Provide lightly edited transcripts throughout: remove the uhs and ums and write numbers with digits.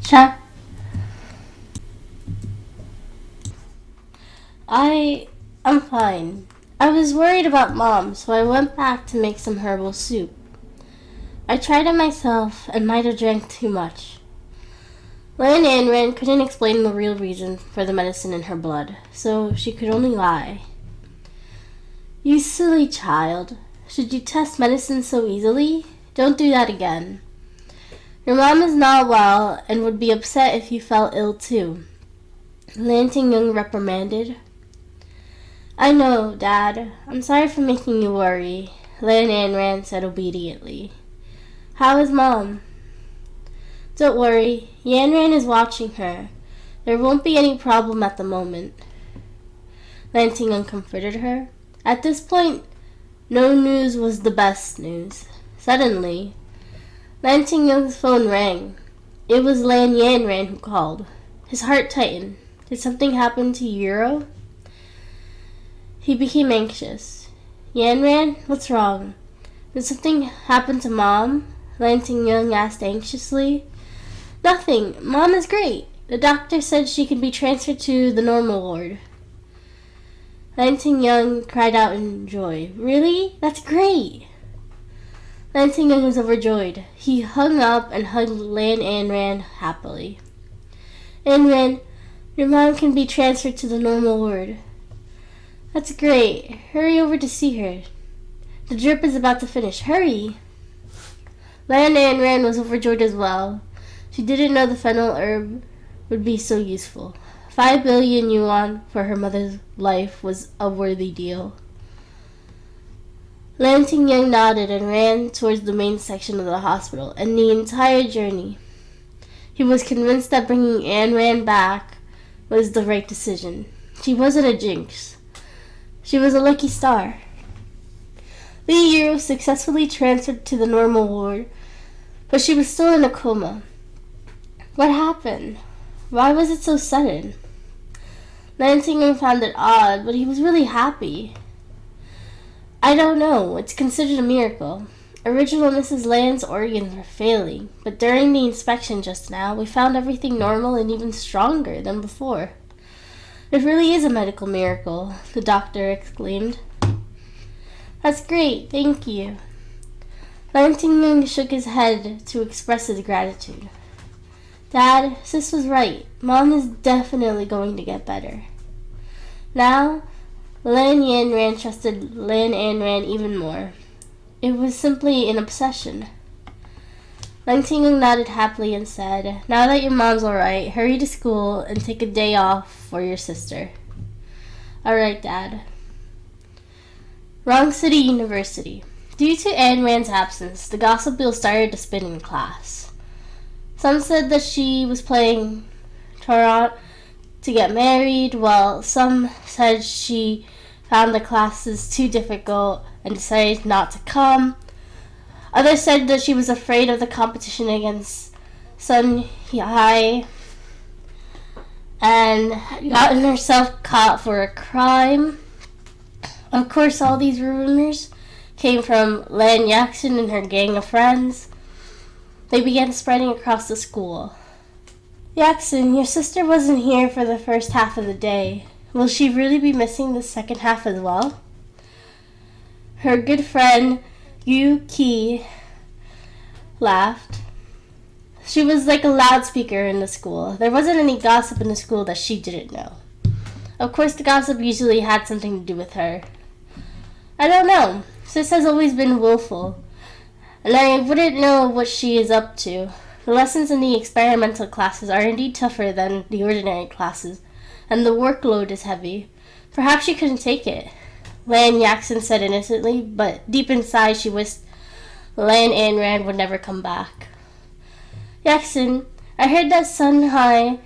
Chat. I'm fine. I was worried about Mom, so I went back to make some herbal soup. I tried it myself and might have drank too much. Lan Anran couldn't explain the real reason for the medicine in her blood, so she could only lie. You silly child. Should you test medicine so easily? Don't do that again. Your mom is not well and would be upset if you fell ill too. Lan Tingyung reprimanded. I know, Dad. I'm sorry for making you worry, Lan Anran said obediently. How is Mom? Don't worry. Yanran is watching her. There won't be any problem at the moment. Lan Tingyung comforted her. At this point, no news was the best news. Suddenly, Lan Tingyung's phone rang. It was Lan Yanran who called. His heart tightened. Did something happen to Euro? He became anxious. Yanran, what's wrong? Did something happen to Mom? Lan Tingyung asked anxiously. Nothing. Mom is great. The doctor said she could be transferred to the normal ward. Lan Tingyung cried out in joy. Really? That's great! Lan Tingyung was overjoyed. He hung up and hugged Lan Anran happily. Anran, your mom can be transferred to the normal ward. That's great. Hurry over to see her. The drip is about to finish. Hurry! Lan Anran was overjoyed as well. She didn't know the fennel herb would be so useful. 5 billion yuan for her mother's life was a worthy deal. Lan Tingyung nodded and ran towards the main section of the hospital, and the entire journey, he was convinced that bringing Anran back was the right decision. She wasn't a jinx. She was a lucky star. Li Yu successfully transferred to the normal ward, but she was still in a coma. What happened? Why was it so sudden? Lan Tingyung found it odd, but he was really happy. I don't know. It's considered a miracle. Original Mrs. Lan's organs were failing, but during the inspection just now, we found everything normal and even stronger than before. It really is a medical miracle, the doctor exclaimed. That's great, thank you. Lan Tingyung shook his head to express his gratitude. Dad, Sis was right. Mom is definitely going to get better. Now, Lan Yanran trusted Lan Anran even more. It was simply an obsession. Lan Tingyung nodded happily and said, Now that your mom's alright, hurry to school and take a day off for your sister. Alright, Dad. Wrong City University. Due to Anran's absence, the gossip wheel started to spin in class. Some said that she was playing Tarot to get married, while some said she found the classes too difficult and decided not to come. Others said that she was afraid of the competition against Sun Hai and had gotten herself caught for a crime. Of course, all these rumors came from Lan Yaxin and her gang of friends. They began spreading across the school. Yaxin, your sister wasn't here for the first half of the day. Will she really be missing the second half as well? Her good friend Yu Qi laughed. She was like a loudspeaker in the school. There wasn't any gossip in the school that she didn't know. Of course, the gossip usually had something to do with her. I don't know. Sis has always been willful, and I wouldn't know what she is up to. The lessons in the experimental classes are indeed tougher than the ordinary classes, and the workload is heavy. Perhaps she couldn't take it, Lan Yaxin said innocently, but deep inside she wished Lan Anran would never come back. Yaxin, I heard that Sun Hai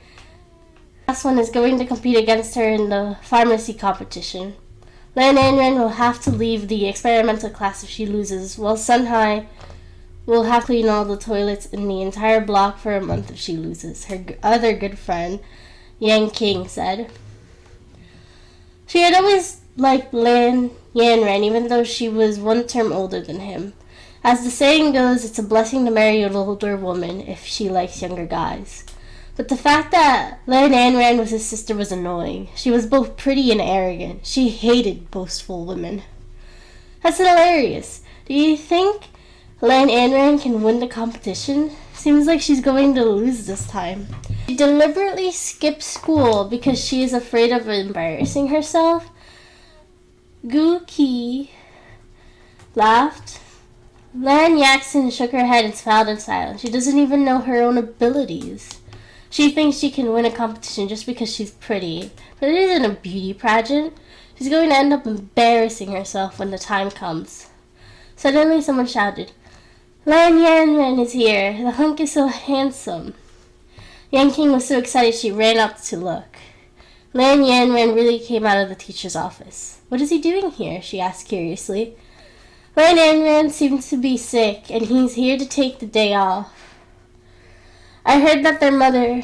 last one is going to compete against her in the pharmacy competition. Lan Anran will have to leave the experimental class if she loses, while Sun Hai will have to clean all the toilets in the entire block for a month if she loses, her other good friend, Yang King, said. She had always liked Lan Yanran, even though she was one term older than him. As the saying goes, it's a blessing to marry an older woman if she likes younger guys. But the fact that Lan Anran was his sister was annoying. She was both pretty and arrogant. She hated boastful women. That's hilarious. Do you think Lan Anran can win the competition? Seems like she's going to lose this time. She deliberately skipped school because she is afraid of embarrassing herself. Gu Qi laughed. Lan Yaxin shook her head and smiled in silence. She doesn't even know her own abilities. She thinks she can win a competition just because she's pretty. But it isn't a beauty pageant. She's going to end up embarrassing herself when the time comes. Suddenly someone shouted, Lan Yanran is here. The hunk is so handsome. Yan King was so excited she ran up to look. Lan Yanran really came out of the teacher's office. What is he doing here? She asked curiously. Lan Yanran seems to be sick, and he's here to take the day off. I heard that their mother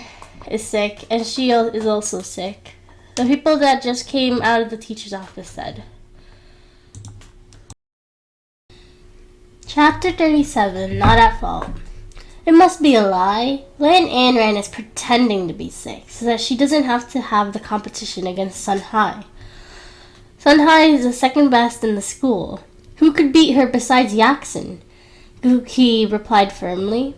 is sick, and she is also sick. The people that just came out of the teacher's office said. Chapter 37, Not at Fault. It must be a lie. Lan Anran is pretending to be sick so that she doesn't have to have the competition against Sun Hai. Sun Hai is the second best in the school. Who could beat her besides Yaxin? Gu Qi replied firmly.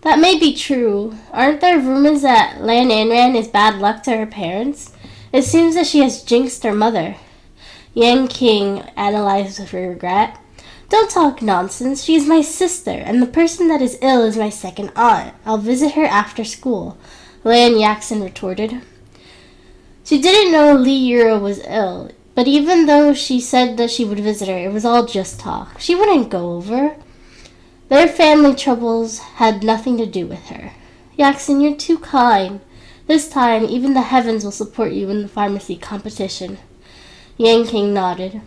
That may be true. Aren't there rumors that Lan Anran is bad luck to her parents? It seems that she has jinxed her mother. Yan King analyzed with regret. Don't talk nonsense. She is my sister, and the person that is ill is my second aunt. I'll visit her after school, Lan Yaxin retorted. She didn't know Li Yuro was ill, but even though she said that she would visit her, it was all just talk. She wouldn't go over. Their family troubles had nothing to do with her. Yaxin, you're too kind. This time, even the heavens will support you in the pharmacy competition. Yan King nodded.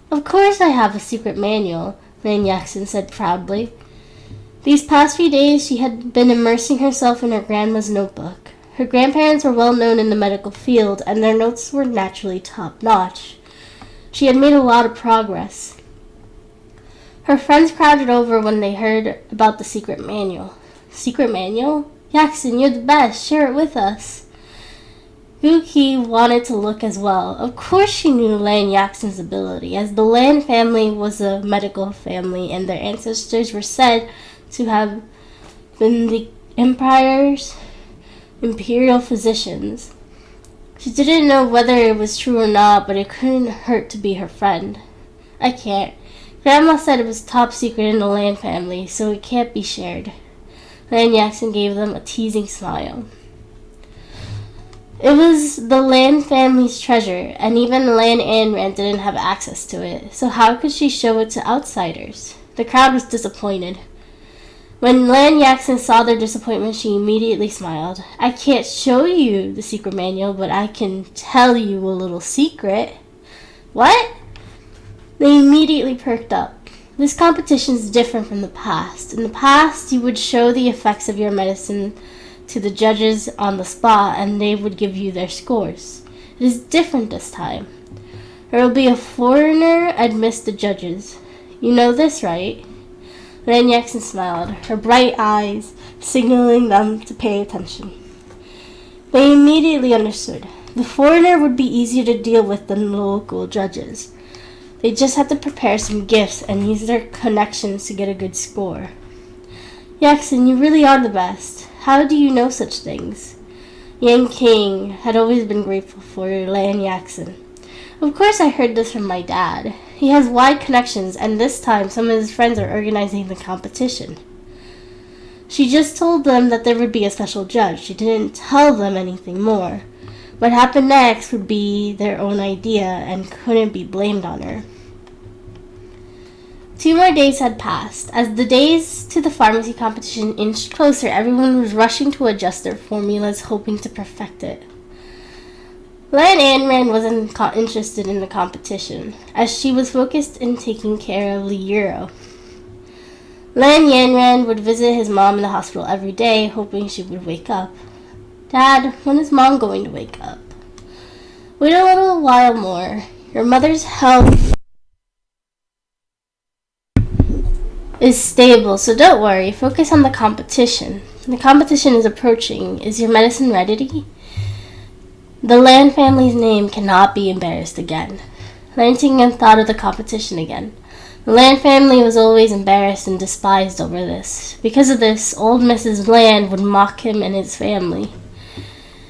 Of course I have a secret manual, Lan Yaxin said proudly. These past few days she had been immersing herself in her grandma's notebook. Her grandparents were well known in the medical field, and their notes were naturally top-notch. She had made a lot of progress. Her friends crowded over when they heard about the secret manual. Secret manual? Yaxin, you're the best. Share it with us. Gu Qi wanted to look as well. Of course she knew Lan Yaxin's ability, as the Lan family was a medical family and their ancestors were said to have been the empire's imperial physicians. She didn't know whether it was true or not, but it couldn't hurt to be her friend. I can't. Grandma said it was top secret in the Lan family, so it can't be shared. Lan Yaxin gave them a teasing smile. It was the Lan family's treasure, and even Lan Anran didn't have access to it, so how could she show it to outsiders? The crowd was disappointed. When Lan Yaxin saw their disappointment, she immediately smiled. I can't show you the secret manual, but I can tell you a little secret. What? They immediately perked up. This competition is different from the past. In the past, you would show the effects of your medicine to the judges on the spot, and they would give you their scores. It is different this time. There will be a foreigner amidst the judges. You know this, right? Lan Yaxin smiled, her bright eyes signaling them to pay attention. They immediately understood. The foreigner would be easier to deal with than the local judges. They just had to prepare some gifts and use their connections to get a good score. Yaxin, you really are the best. How do you know such things? Yan King had always been grateful for Lan Yaxin. Of course I heard this from my dad. He has wide connections, and this time some of his friends are organizing the competition. She just told them that there would be a special judge. She didn't tell them anything more. What happened next would be their own idea and couldn't be blamed on her. 2 more days had passed. As the days to the pharmacy competition inched closer, everyone was rushing to adjust their formulas, hoping to perfect it. Lan Anran wasn't interested in the competition, as she was focused in taking care of Li Yuro. Lan Yanran would visit his mom in the hospital every day, hoping she would wake up. Dad, when is Mom going to wake up? Wait a little while more. Your mother's health is stable, so don't worry. Focus on the competition. The competition is approaching. Is your medicine ready? The Lan family's name cannot be embarrassed again. Lantingham thought of the competition again. The Lan family was always embarrassed and despised over this. Because of this, old Mrs. Lan would mock him and his family.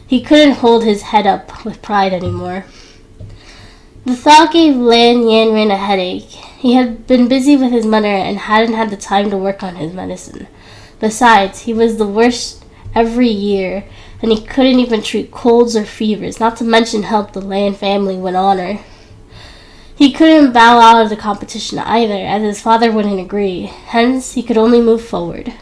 He couldn't hold his head up with pride anymore. The thought gave Lan Yanran a headache. He had been busy with his mother and hadn't had the time to work on his medicine. Besides, he was the worst every year, and he couldn't even treat colds or fevers, not to mention help the Lan family win honor. He couldn't bow out of the competition either, as his father wouldn't agree. Hence, he could only move forward.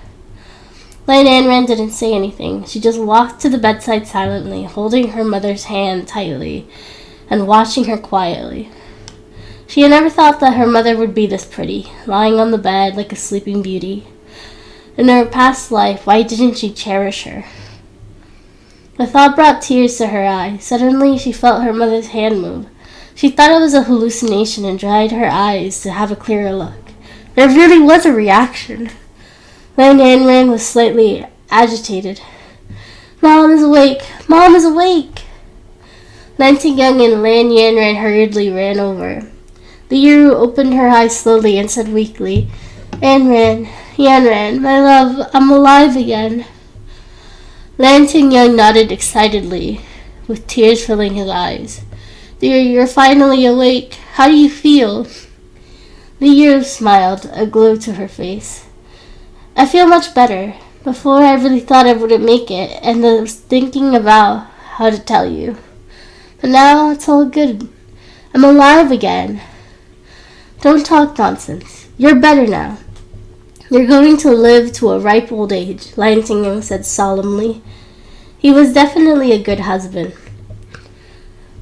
Lan Yanran didn't say anything. She just walked to the bedside silently, holding her mother's hand tightly and watching her quietly. She had never thought that her mother would be this pretty, lying on the bed like a sleeping beauty. In her past life, why didn't she cherish her? The thought brought tears to her eyes. Suddenly, she felt her mother's hand move. She thought it was a hallucination and dried her eyes to have a clearer look. There really was a reaction. Lan Yanran was slightly agitated. Mom is awake! Mom is awake! Lantingham and Lan Yanran hurriedly ran over. The Yeru opened her eyes slowly and said weakly, Yanran, my love, I'm alive again. Lantingham nodded excitedly, with tears filling his eyes. Dear, you're finally awake. How do you feel? The Yeru smiled, a glow to her face. I feel much better. Before I really thought I wouldn't make it, and I was thinking about how to tell you. But now it's all good. I'm alive again. Don't talk nonsense. You're better now. You're going to live to a ripe old age, Lantingham said solemnly. He was definitely a good husband.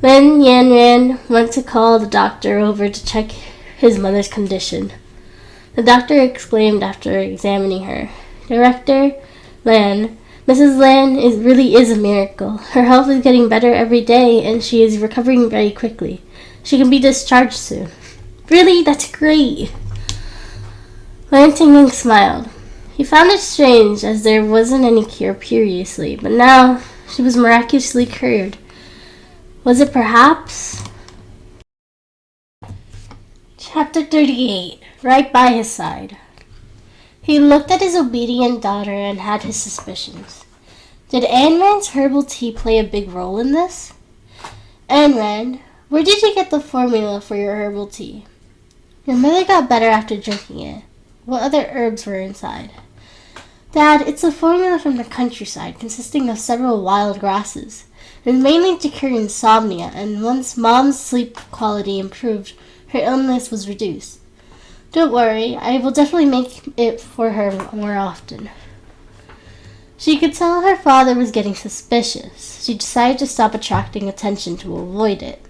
Lan Yanran went to call the doctor over to check his mother's condition. The doctor exclaimed after examining her, Director Lan, Mrs. Lan really is a miracle. Her health is getting better every day, and she is recovering very quickly. She can be discharged soon. Really? That's great. Lantingham smiled. He found it strange, as there wasn't any cure previously, but now she was miraculously cured. Was it perhaps? Chapter 38. Right by his side. He looked at his obedient daughter and had his suspicions. Did Anran's herbal tea play a big role in this? Anran, where did you get the formula for your herbal tea? Your mother got better after drinking it. What other herbs were inside? Dad, it's a formula from the countryside consisting of several wild grasses. It was mainly to cure insomnia, and once Mom's sleep quality improved, her illness was reduced. Don't worry, I will definitely make it for her more often. She could tell her father was getting suspicious. She decided to stop attracting attention to avoid it.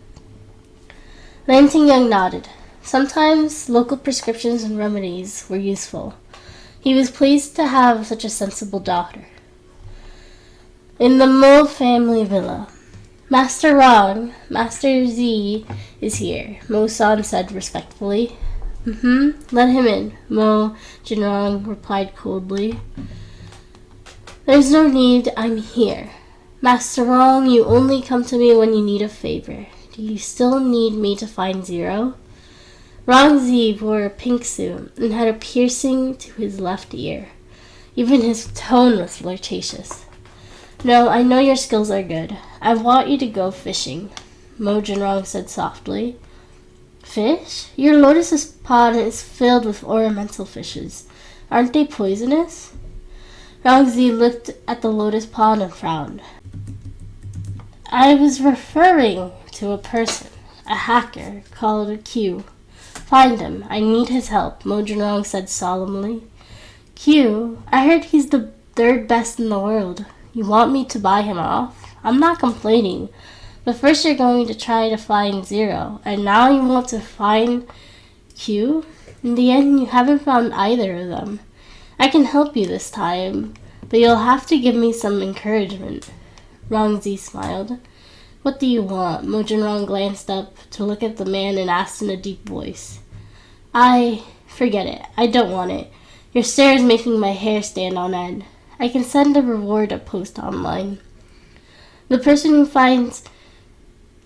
Lantingham nodded. Sometimes local prescriptions and remedies were useful. He was pleased to have such a sensible daughter. In the Mo family villa, Master Rong, Master Z is here, Mo-san said respectfully. Let him in, Mo Jinrong replied coldly. There's no need, I'm here. Master Rong, you only come to me when you need a favor. Do you still need me to find Zero? Rong Zi wore a pink suit and had a piercing to his left ear. Even his tone was flirtatious. No, I know your skills are good. I want you to go fishing, Mo Jinrong said softly. Fish? Your lotus pond is filled with ornamental fishes. Aren't they poisonous? Rong Zi looked at the lotus pond and frowned. I was referring to a person, a hacker, called Q. Find him. I need his help, Mo Jinrong said solemnly. Q? I heard he's the third best in the world. You want me to buy him off? I'm not complaining. But first you're going to try to find Zero, and now you want to find Q? In the end, you haven't found either of them. I can help you this time, but you'll have to give me some encouragement. Rong Zi smiled. What do you want? Mo Jinrong glanced up to look at the man and asked in a deep voice. Forget it. I don't want it. Your stare is making my hair stand on end. I can send a reward post online. The person who finds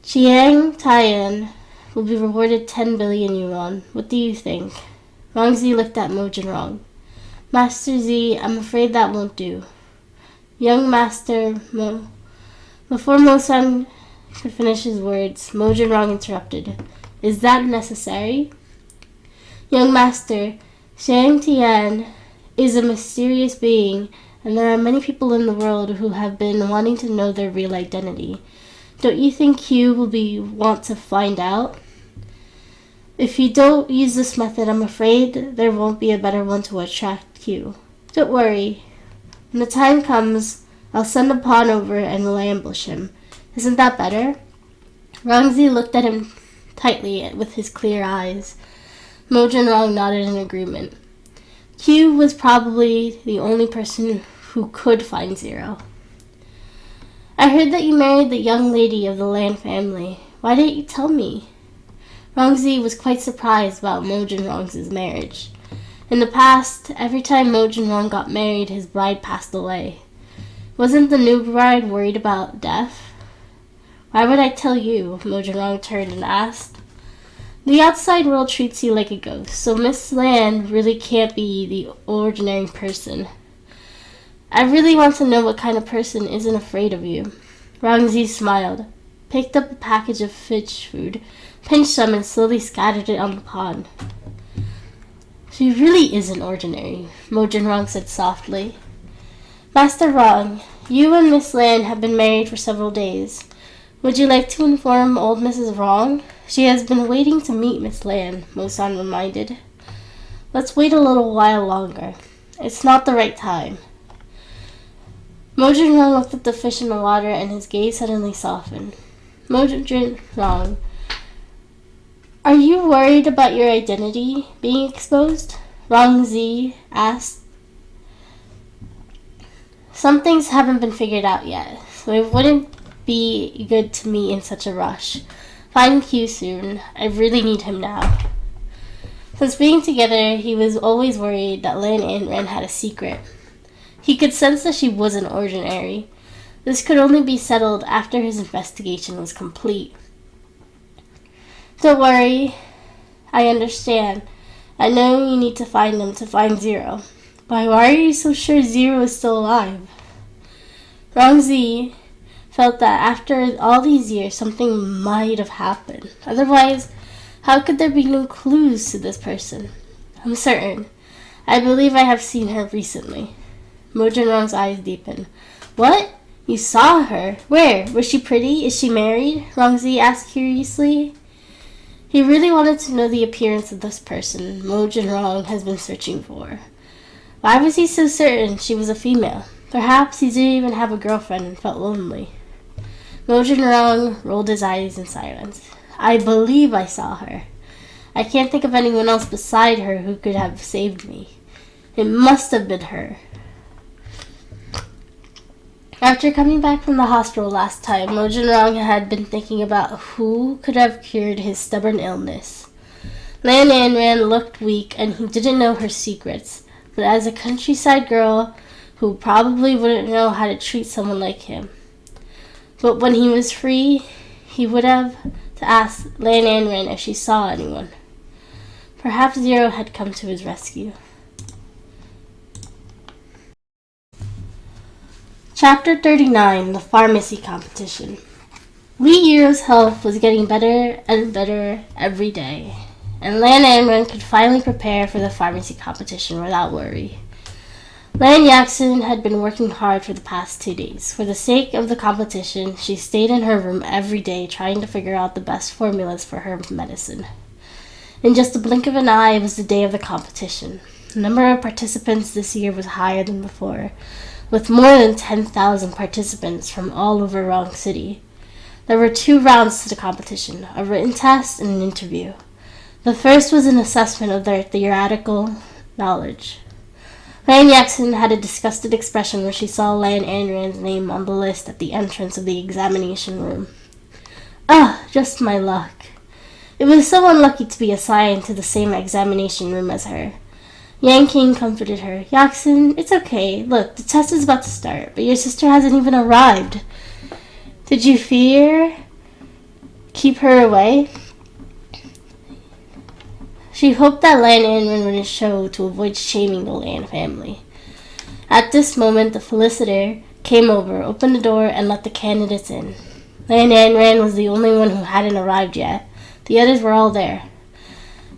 Chiang Tian will be rewarded 10 billion yuan. What do you think? Rongzi looked at Mo Jinrong. Master Z, I'm afraid that won't do. Young Master Mo. Before Mo-san could finish his words, Mo Jinrong interrupted. Is that necessary? Young Master, Chiang Tian is a mysterious being, and there are many people in the world who have been wanting to know their real identity. Don't you think Q will want to find out? If you don't use this method, I'm afraid there won't be a better one to attract Q. Don't worry. When the time comes, I'll send a pawn over and we'll ambush him. Isn't that better? Rongzi looked at him tightly with his clear eyes. Mo Jinrong nodded in agreement. Q was probably the only person who could find Zero. I heard that you married the young lady of the Lan family. Why didn't you tell me? Rongzi was quite surprised about Mo Jinrong's marriage. In the past, every time Mo Jinrong got married, his bride passed away. Wasn't the new bride worried about death? Why would I tell you? Mo Jinrong turned and asked. The outside world treats you like a ghost, so Miss Lan really can't be the ordinary person. I really want to know what kind of person isn't afraid of you. Rongzi smiled, picked up a package of fish food, pinched some, and slowly scattered it on the pond. She really isn't ordinary, Mo Jinrong said softly. Master Rong, you and Miss Lan have been married for several days. Would you like to inform old Mrs. Rong? She has been waiting to meet Miss Lan, Mo-san reminded. Let's wait a little while longer. It's not the right time. Mo Jinrong looked at the fish in the water and his gaze suddenly softened. Mo Jinrong, are you worried about your identity being exposed? Rongzi asked. Some things haven't been figured out yet, so it wouldn't be good to meet in such a rush. Find Q soon. I really need him now. Since being together, he was always worried that Lan Anren had a secret. He could sense that she wasn't ordinary. This could only be settled after his investigation was complete. Don't worry. I understand. I know you need to find them to find Zero. But why are you so sure Zero is still alive? Rongzi felt that after all these years, something might have happened. Otherwise, how could there be no clues to this person? I'm certain. I believe I have seen her recently. Mo Jinrong's eyes deepened. What? You saw her? Where? Was she pretty? Is she married? Rongzi asked curiously. He really wanted to know the appearance of this person Mo Jinrong has been searching for. Why was he so certain she was a female? Perhaps he didn't even have a girlfriend and felt lonely. Mo Jinrong rolled his eyes in silence. I believe I saw her. I can't think of anyone else beside her who could have saved me. It must have been her. After coming back from the hospital last time, Mo Jinrong had been thinking about who could have cured his stubborn illness. Lan Anren looked weak and he didn't know her secrets, but as a countryside girl who probably wouldn't know how to treat someone like him. But when he was free, he would have to ask Lan Anren if she saw anyone. Perhaps Zero had come to his rescue. Chapter 39, The Pharmacy Competition. Lee Yiro's health was getting better and better every day, and Lan Anren could finally prepare for the pharmacy competition without worry. Lan Yaxin had been working hard for the past 2 days. For the sake of the competition, she stayed in her room every day trying to figure out the best formulas for her medicine. In just a blink of an eye, it was the day of the competition. The number of participants this year was higher than before, with more than 10,000 participants from all over Rong City. There were 2 rounds to the competition, a written test and an interview. The first was an assessment of their theoretical knowledge. Lan Yaxin had a disgusted expression when she saw Lan Anren's name on the list at the entrance of the examination room. Just my luck. It was so unlucky to be assigned to the same examination room as her. Yang King comforted her. Yaxin, it's okay. Look, the test is about to start, but your sister hasn't even arrived. Did you fear keep her away? She hoped that Lan Anren wouldn't show to avoid shaming the Lan family. At this moment, the feliciter came over, opened the door, and let the candidates in. Lan Anren was the only one who hadn't arrived yet. The others were all there.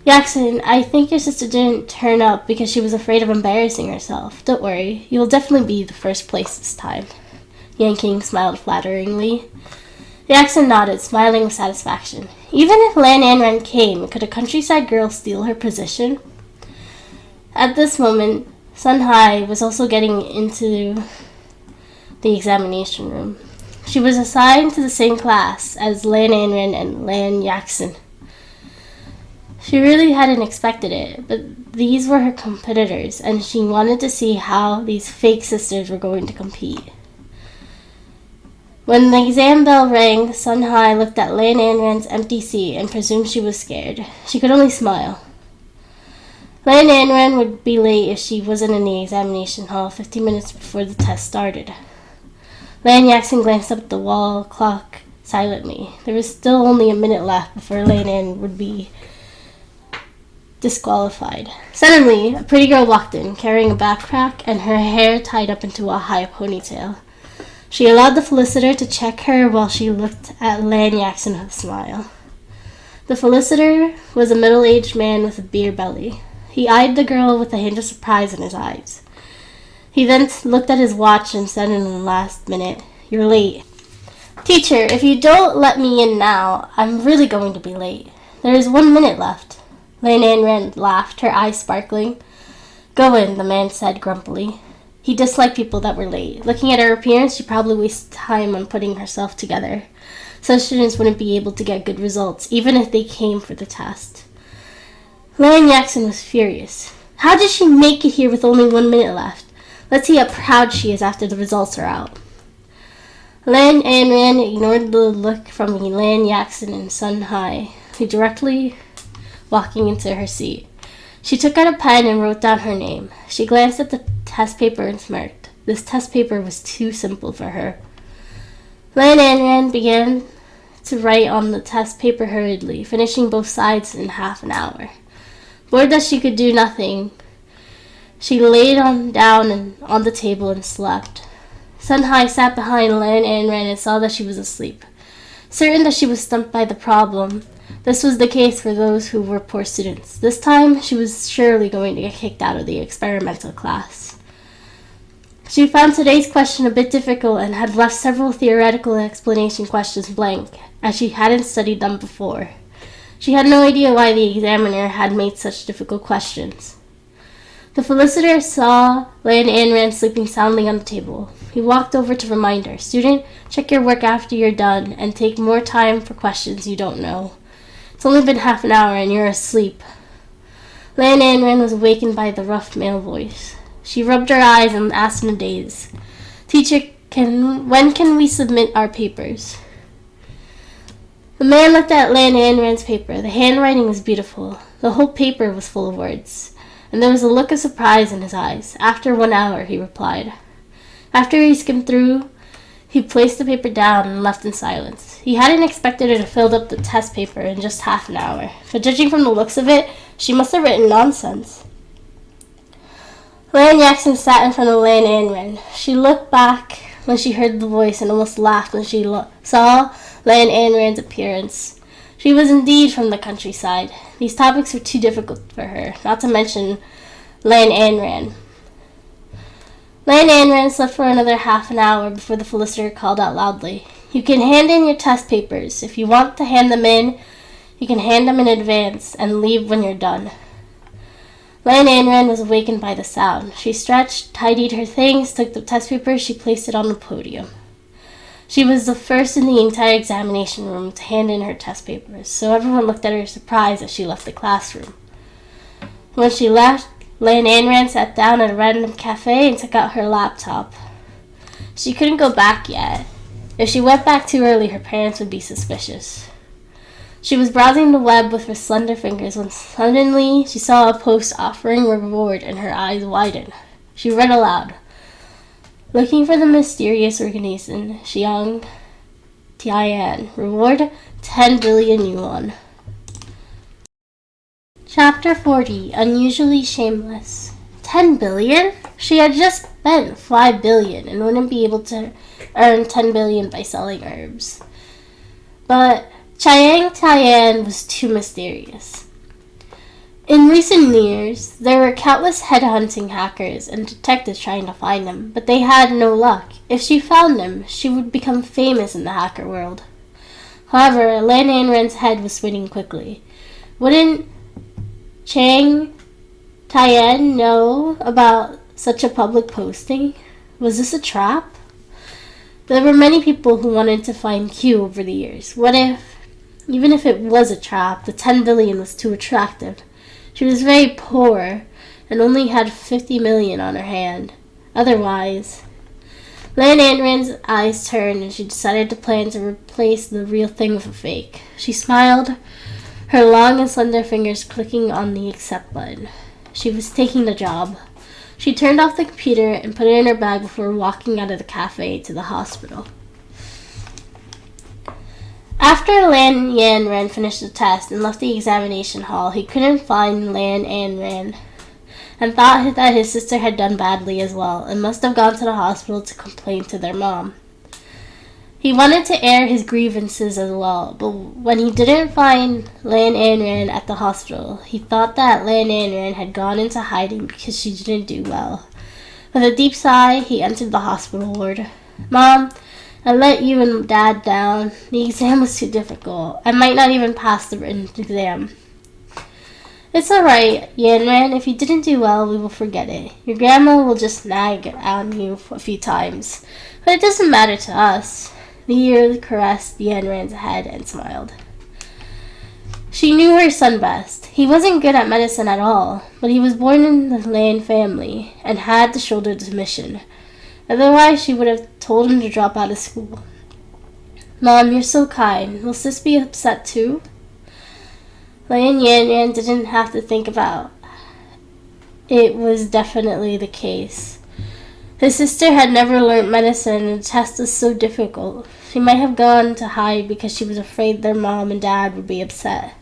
Yaxin, I think your sister didn't turn up because she was afraid of embarrassing herself. Don't worry, you will definitely be the first place this time. Yang King smiled flatteringly. Yaxin nodded, smiling with satisfaction. Even if Lan Anren came, could a countryside girl steal her position? At this moment, Sun Hai was also getting into the examination room. She was assigned to the same class as Lan Anren and Lan Yaxin. She really hadn't expected it, but these were her competitors, and she wanted to see how these fake sisters were going to compete. When the exam bell rang, Sun Hai looked at Lan Anren's empty seat and presumed she was scared. She could only smile. Lan Anren would be late if she wasn't in the examination hall 15 minutes before the test started. Lan Yaxin glanced up at the wall clock silently. There was still only a minute left before Lan Anren would be disqualified. Suddenly, a pretty girl walked in, carrying a backpack and her hair tied up into a high ponytail. She allowed the feliciter to check her while she looked at Lan Yaxin with a smile. The feliciter was a middle-aged man with a beer belly. He eyed the girl with a hint of surprise in his eyes. He then looked at his watch and said in the last minute, "You're late." "Teacher, if you don't let me in now, I'm really going to be late. There is 1 minute left." Lan Anren laughed, her eyes sparkling. "Go in," the man said grumpily. He disliked people that were late. Looking at her appearance, she probably wasted time on putting herself together. Such students wouldn't be able to get good results, even if they came for the test. Lan Yaxin was furious. How did she make it here with only 1 minute left? Let's see how proud she is after the results are out. Lan Anren ignored the look from Lan Yaxin and Sun Hai, who directly walking into her seat. She took out a pen and wrote down her name. She glanced at the test paper and smirked. This test paper was too simple for her. Lan Anren began to write on the test paper hurriedly, finishing both sides in half an hour. Bored that she could do nothing, she laid down on the table and slept. Sun Hai sat behind Lan Anren and saw that she was asleep. Certain that she was stumped by the problem, this was the case for those who were poor students. This time, she was surely going to get kicked out of the experimental class. She found today's question a bit difficult and had left several theoretical explanation questions blank, as she hadn't studied them before. She had no idea why the examiner had made such difficult questions. The feliciter saw Lan Anren sleeping soundly on the table. He walked over to remind her, "Student, check your work after you're done and take more time for questions you don't know. It's only been half an hour and you're asleep." Lan Anren was awakened by the rough male voice. She rubbed her eyes and asked in a daze, "Teacher, when can we submit our papers?" The man looked at Lan Anren's paper. The handwriting was beautiful. The whole paper was full of words, and there was a look of surprise in his eyes. "After 1 hour," he replied. After he skimmed through, he placed the paper down and left in silence. He hadn't expected her to fill up the test paper in just half an hour, but judging from the looks of it, she must have written nonsense. Lan Yaxin sat in front of Lan Anren. She looked back when she heard the voice and almost laughed when she saw Lan Anren's appearance. She was indeed from the countryside. These topics were too difficult for her, not to mention Lan Anren. Lan Anren slept for another half an hour before the feliciter called out loudly, "You can hand in your test papers. If you want to hand them in, you can hand them in advance and leave when you're done." Lan Anren was awakened by the sound. She stretched, tidied her things, took the test paper, she placed it on the podium. She was the first in the entire examination room to hand in her test papers, so everyone looked at her surprised as she left the classroom. When she left, Lan Anren sat down at a random cafe and took out her laptop. She couldn't go back yet. If she went back too early, her parents would be suspicious. She was browsing the web with her slender fingers when suddenly she saw a post offering reward and her eyes widened. She read aloud, "Looking for the mysterious organization, Xiang Tian. Reward 10 billion yuan." Chapter 40. Unusually Shameless. 10 billion? She had just spent 5 billion and wouldn't be able to earn 10 billion by selling herbs. But Chiang Tian was too mysterious. In recent years, there were countless headhunting hackers and detectives trying to find him, but they had no luck. If she found him, she would become famous in the hacker world. However, Lan Anren's head was spinning quickly. Wouldn't Chiang Tian know about such a public posting? Was this a trap? There were many people who wanted to find Q over the years. What if, even if it was a trap, the 10 billion was too attractive? She was very poor and only had 50 million on her hand. Otherwise, Lan Anren's eyes turned and she decided to plan to replace the real thing with a fake. She smiled, her long and slender fingers clicking on the accept button. She was taking the job. She turned off the computer and put it in her bag before walking out of the cafe to the hospital. After Lan Yanren finished the test and left the examination hall, he couldn't find Lan Anren and thought that his sister had done badly as well and must have gone to the hospital to complain to their mom. He wanted to air his grievances as well, but when he didn't find Lan Anren at the hospital, he thought that Lan Anren had gone into hiding because she didn't do well. With a deep sigh, he entered the hospital ward. "Mom, I let you and Dad down. The exam was too difficult. I might not even pass the written exam." "It's alright, Yanren. If you didn't do well, we will forget it. Your grandma will just nag on you a few times. But it doesn't matter to us." The year caressed Yanren's head and smiled. She knew her son best. He wasn't good at medicine at all, but he was born in the Lan family and had to shoulder the mission. Otherwise, she would have told him to drop out of school. "Mom, you're so kind. Will Sis be upset too?" Lan Yanren didn't have to think about it. Was definitely the case. His sister had never learned medicine and the test was so difficult. She might have gone to hide because she was afraid their mom and dad would be upset.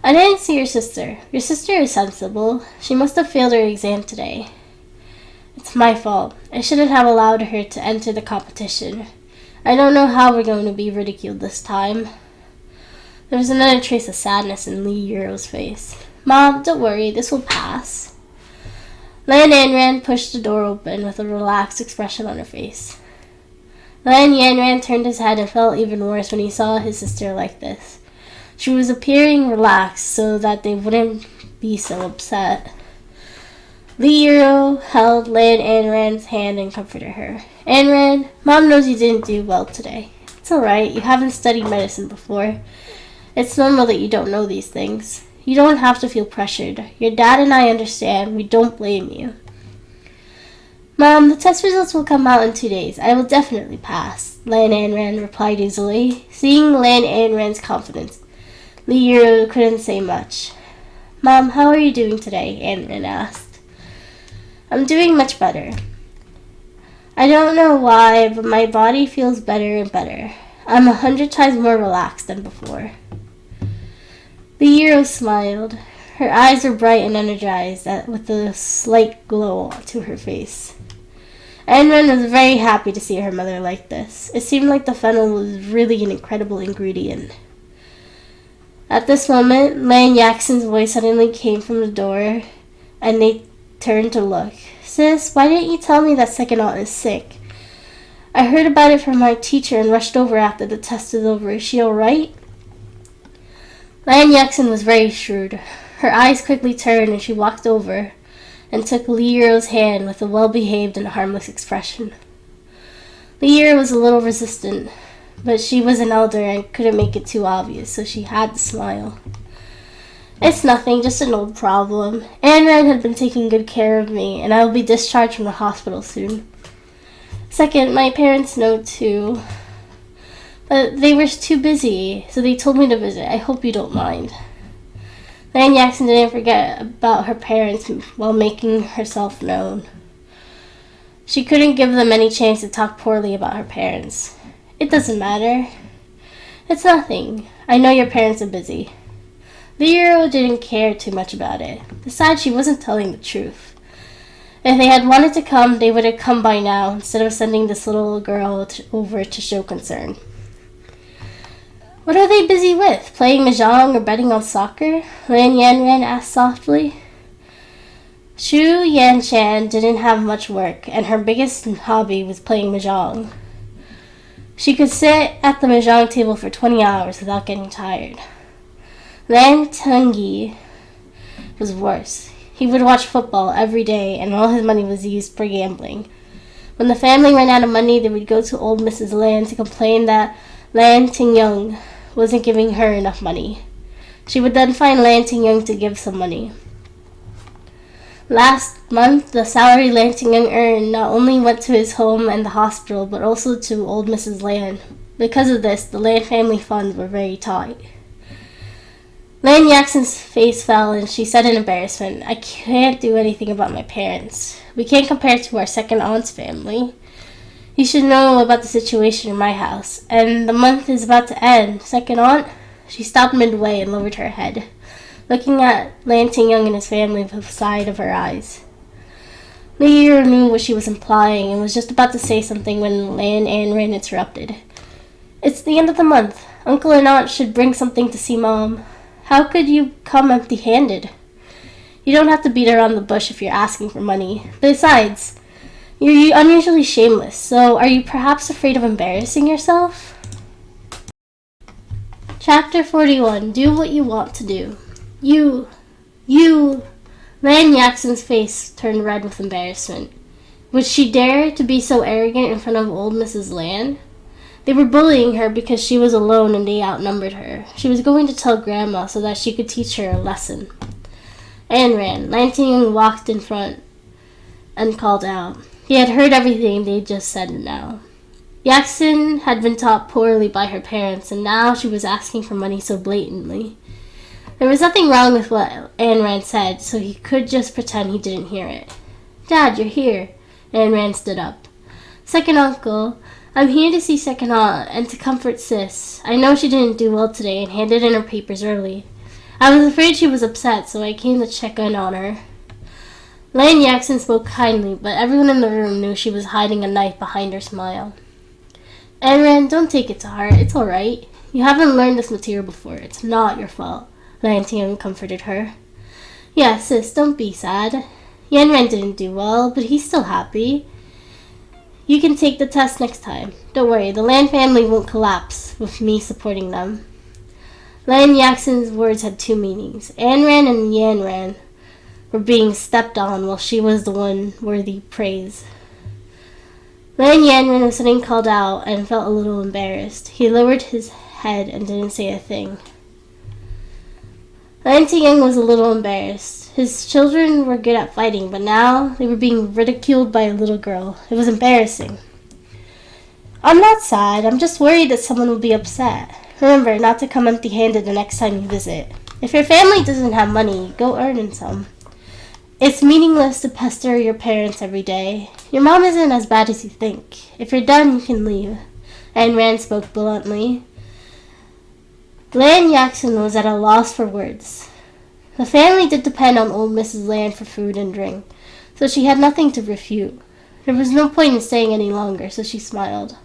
"I didn't see your sister. Your sister is sensible. She must have failed her exam today. It's my fault. I shouldn't have allowed her to enter the competition. I don't know how we're going to be ridiculed this time." There was another trace of sadness in Lee Yuro's face. "Mom, don't worry. This will pass." Lan Yanren pushed the door open with a relaxed expression on her face. Lan Yanren turned his head and felt even worse when he saw his sister like this. She was appearing relaxed so that they wouldn't be so upset. Lee Yuro held Lan Anren's hand and comforted her. "Anren, Mom knows you didn't do well today. It's alright, you haven't studied medicine before. It's normal that you don't know these things. You don't have to feel pressured. Your dad and I understand. We don't blame you." "Mom, the test results will come out in 2 days. I will definitely pass," Lan Anren replied easily. Seeing Lan Anren's confidence, Lee Yuro couldn't say much. "Mom, how are you doing today?" Anren asked. "I'm doing much better. I don't know why, but my body feels better and better. I'm 100 times more relaxed than before." The hero smiled. Her eyes were bright and energized, with a slight glow to her face. Anren was very happy to see her mother like this. It seemed like the fennel was really an incredible ingredient. At this moment, Lan Yaxin's voice suddenly came from the door, and they turned to look. "Sis, why didn't you tell me that second aunt is sick? I heard about it from my teacher and rushed over after the test is over. Is she alright?" Lan Yaxin was very shrewd. Her eyes quickly turned and she walked over and took Lee Yuro's hand with a well-behaved and harmless expression. Lee Yuro was a little resistant, but she was an elder and couldn't make it too obvious, so she had to smile. "It's nothing, just an old problem. Anren had been taking good care of me, and I will be discharged from the hospital soon. Second, my parents know too. But they were too busy, so they told me to visit. I hope you don't mind. Lan Yaxin didn't forget about her parents while making herself known. She couldn't give them any chance to talk poorly about her parents. It doesn't matter. It's nothing. I know your parents are busy. The Euro didn't care too much about it. Besides, she wasn't telling the truth. If they had wanted to come, they would have come by now, instead of sending this little girl over to show concern. What are they busy with? Playing mahjong or betting on soccer? Lan Yanran asked softly. Shu Yanshan didn't have much work, and her biggest hobby was playing mahjong. She could sit at the mahjong table for 20 hours without getting tired. Lan Tengyi was worse. He would watch football every day, and all his money was used for gambling. When the family ran out of money, they would go to old Mrs. Lan to complain that Lan Tingyong wasn't giving her enough money. She would then find Lan Tingyong to give some money. Last month, the salary Lan Tingyong earned not only went to his home and the hospital, but also to old Mrs. Lan. Because of this, the Lan family funds were very tight. Lan Yaxin's face fell and she said in embarrassment, I can't do anything about my parents. We can't compare to our second aunt's family. You should know about the situation in my house. And the month is about to end. Second aunt? She stopped midway and lowered her head, looking at Lan Tingyong and his family with a side of her eyes. Li Yi knew what she was implying and was just about to say something when Lan Anran interrupted. It's the end of the month. Uncle and aunt should bring something to see Mom. How could you come empty-handed? You don't have to beat around the bush if you're asking for money. Besides, you're unusually shameless, so are you perhaps afraid of embarrassing yourself? Chapter 41. Do what you want to do. You... Lan Yaxin's face turned red with embarrassment. Would she dare to be so arrogant in front of old Mrs. Lan? They were bullying her because she was alone and they outnumbered her. She was going to tell Grandma so that she could teach her a lesson. Lan Tingyong walked in front and called out. He had heard everything they just said now. Yaxin had been taught poorly by her parents, and now she was asking for money so blatantly. There was nothing wrong with what Anran said, so he could just pretend he didn't hear it. Dad, you're here. Anran stood up. Second uncle, I'm here to see second aunt and to comfort sis. I know she didn't do well today and handed in her papers early. I was afraid she was upset, so I came to check in on her. Lan Yaxin spoke kindly, but everyone in the room knew she was hiding a knife behind her smile. Anran, don't take it to heart. It's alright. You haven't learned this material before. It's not your fault. Lan Tingyong comforted her. Yeah, sis, don't be sad. Yanran didn't do well, but he's still happy. You can take the test next time. Don't worry, the Lan family won't collapse with me supporting them. Lan Yaxin's words had two meanings. Anran and Yanran were being stepped on while she was the one worthy praise. Lan Yanran was suddenly called out and felt a little embarrassed. He lowered his head and didn't say a thing. Lan Tingyong was a little embarrassed. His children were good at fighting, but now they were being ridiculed by a little girl. It was embarrassing. I'm not sad. I'm just worried that someone will be upset. Remember not to come empty-handed the next time you visit. If your family doesn't have money, go earn some. It's meaningless to pester your parents every day. Your mom isn't as bad as you think. If you're done, you can leave. Anran spoke bluntly. Lan Yaxin was at a loss for words. The family did depend on old Mrs. Lan for food and drink, so she had nothing to refute. There was no point in staying any longer, so she smiled.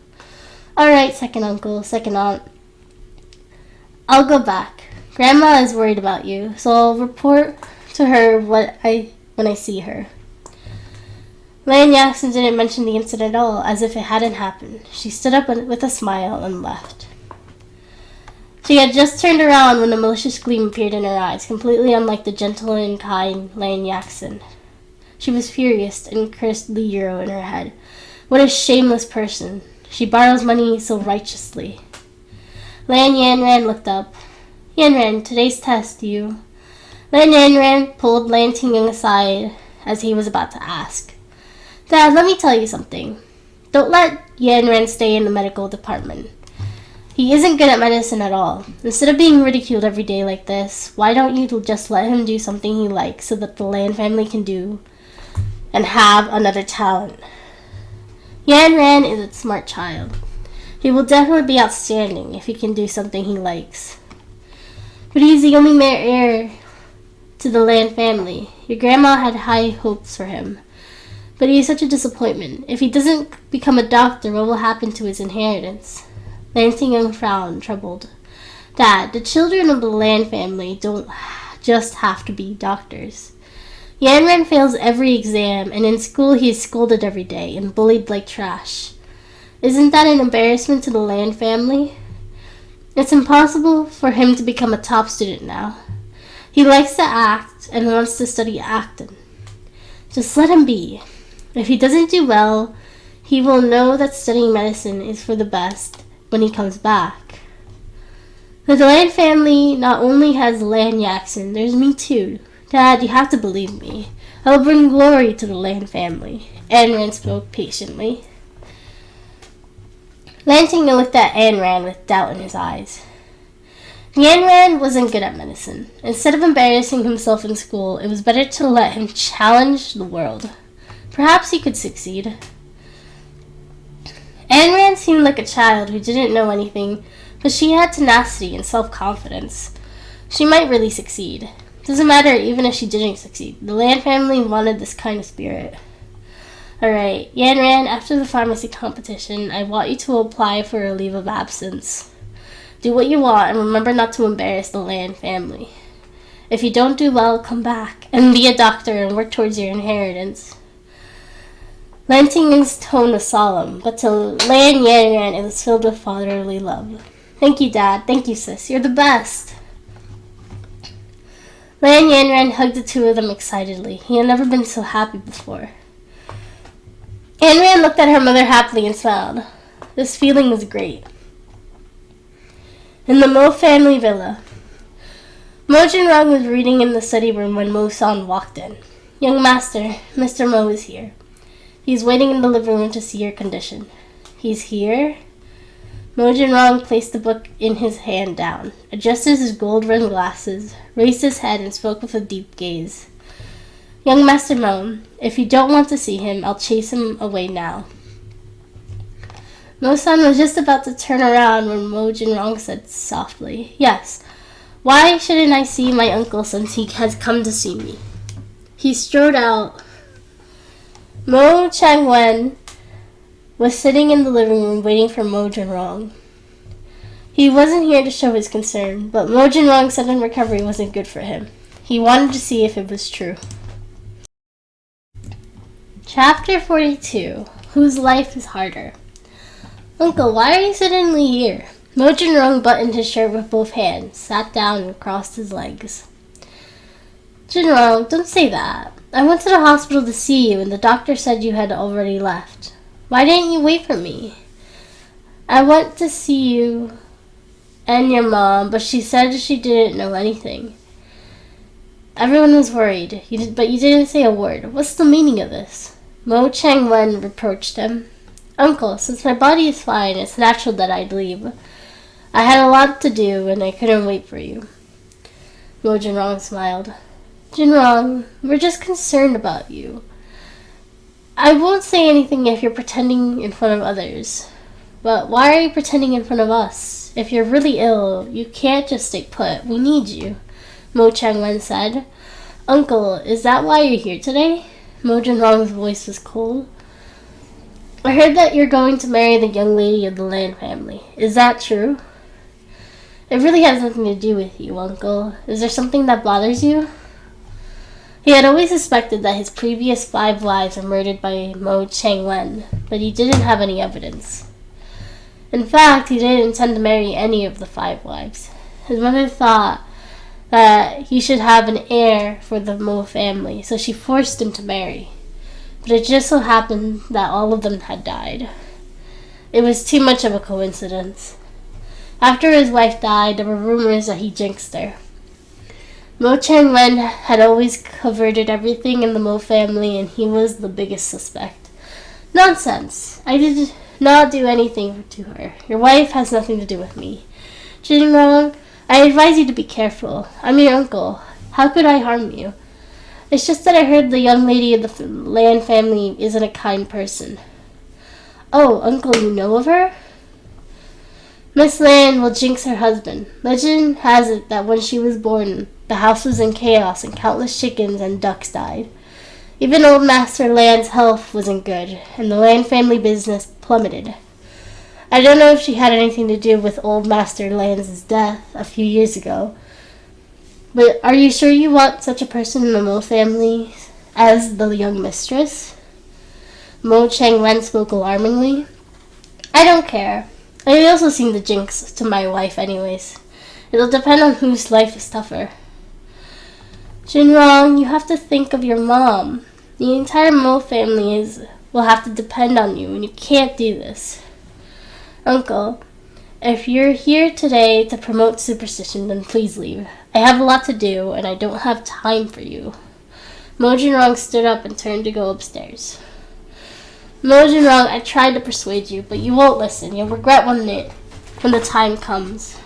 All right, second uncle, second aunt. I'll go back. Grandma is worried about you, so I'll report to her when I see her. Lan Yaxin didn't mention the incident at all, as if it hadn't happened. She stood up with a smile and left. She had just turned around when a malicious gleam appeared in her eyes, completely unlike the gentle and kind Lan Yaxin. She was furious and cursed Li Euro in her head. What a shameless person. She borrows money so righteously. Lan Yanran looked up. Yanran, today's test, you. Lan Yanran pulled Lan Tingyong aside as he was about to ask. Dad, let me tell you something. Don't let Yanran stay in the medical department. He isn't good at medicine at all. Instead of being ridiculed every day like this, why don't you just let him do something he likes so that the Land family can do and have another talent? Yan Ran is a smart child. He will definitely be outstanding if he can do something he likes. But he's the only heir to the Land family. Your grandma had high hopes for him. But he is such a disappointment. If he doesn't become a doctor, what will happen to his inheritance? Lansing Young frowned, troubled. Dad, the children of the Land family don't just have to be doctors. Yan Ran fails every exam, and in school he is scolded every day and bullied like trash. Isn't that an embarrassment to the Land family? It's impossible for him to become a top student now. He likes to act and wants to study acting. Just let him be. If he doesn't do well, he will know that studying medicine is for the best when he comes back. The Land family not only has Lan Yaxon, there's me too. Dad, you have to believe me. I will bring glory to the Land family. Ayn Rand spoke patiently. Lansing looked at Ayn Rand with doubt in his eyes. Yan Ran wasn't good at medicine. Instead of embarrassing himself in school, it was better to let him challenge the world. Perhaps he could succeed. Ayn Rand seemed like a child who didn't know anything, but she had tenacity and self-confidence. She might really succeed. Doesn't matter even if she didn't succeed. The Land family wanted this kind of spirit. Alright, Yan Ran, after the pharmacy competition, I want you to apply for a leave of absence. Do what you want and remember not to embarrass the Land family. If you don't do well, come back and be a doctor and work towards your inheritance. Lan Ting's tone was solemn, but to Lan Yan Ran it was filled with fatherly love. Thank you, Dad. Thank you, sis. You're the best. Lan Yan Ran hugged the two of them excitedly. He had never been so happy before. Ayn Rand looked at her mother happily and smiled. This feeling was great. In the Mo family villa, Mo Jinrong was reading in the study room when Mo San walked in. Young master, Mr. Mo is here. He's waiting in the living room to see your condition. He's here? Mo Jinrong placed the book in his hand down, adjusted his gold-rimmed glasses, raised his head, and spoke with a deep gaze. Young Master Mo, if you don't want to see him, I'll chase him away now. Mo-san was just about to turn around when Mo Jinrong said softly, Yes, why shouldn't I see my uncle since he has come to see me? He strode out. Mo Changwen was sitting in the living room waiting for Mo Jinrong. He wasn't here to show his concern, but Mo Jinrong's sudden recovery wasn't good for him. He wanted to see if it was true. Chapter 42. Whose life is harder? Uncle, why are you suddenly here? Mo Jinrong buttoned his shirt with both hands, sat down, and crossed his legs. Jinrong, don't say that. I went to the hospital to see you, and the doctor said you had already left. Why didn't you wait for me? I went to see you and your mom, but she said she didn't know anything. Everyone was worried, but you didn't say a word. What's the meaning of this? Mo Changwen reproached him. Uncle, since my body is fine, it's natural that I'd leave. I had a lot to do, and I couldn't wait for you. Mo Jinrong smiled. Jinrong, we're just concerned about you. I won't say anything if you're pretending in front of others. But why are you pretending in front of us? If you're really ill, you can't just stay put. We need you, Mo Changwen said. Uncle, is that why you're here today? Mo Jinrong's voice was cold. I heard that you're going to marry the young lady of the Land family. Is that true? It really has nothing to do with you, Uncle. Is there something that bothers you? He had always suspected that his previous 5 wives were murdered by Mo Changwen, but he didn't have any evidence. In fact, he didn't intend to marry any of the 5 wives. His mother thought that he should have an heir for the Mo family, so she forced him to marry. But it just so happened that all of them had died. It was too much of a coincidence. After his wife died, there were rumors that he jinxed her. Mo Changwen had always covered everything in the Mo family, and he was the biggest suspect. Nonsense! I did not do anything to her. Your wife has nothing to do with me. Jinrong, I advise you to be careful. I'm your uncle. How could I harm you? It's just that I heard the young lady of the Lan family isn't a kind person. Oh, uncle, you know of her? Miss Lan will jinx her husband. Legend has it that when she was born, the house was in chaos and countless chickens and ducks died. Even old Master Lan's health wasn't good, and the Lan family business plummeted. I don't know if she had anything to do with old Master Lan's death a few years ago, but are you sure you want such a person in the Mo family as the young mistress? Mo Changwen spoke alarmingly. I don't care. I also seen the jinx to my wife anyways. It'll depend on whose life is tougher. Jinrong, you have to think of your mom. The entire Mo family will have to depend on you, and you can't do this. Uncle, if you're here today to promote superstition, then please leave. I have a lot to do, and I don't have time for you. Mo Jinrong stood up and turned to go upstairs. Mo Jinrong, I tried to persuade you, but you won't listen. You'll regret when the time comes.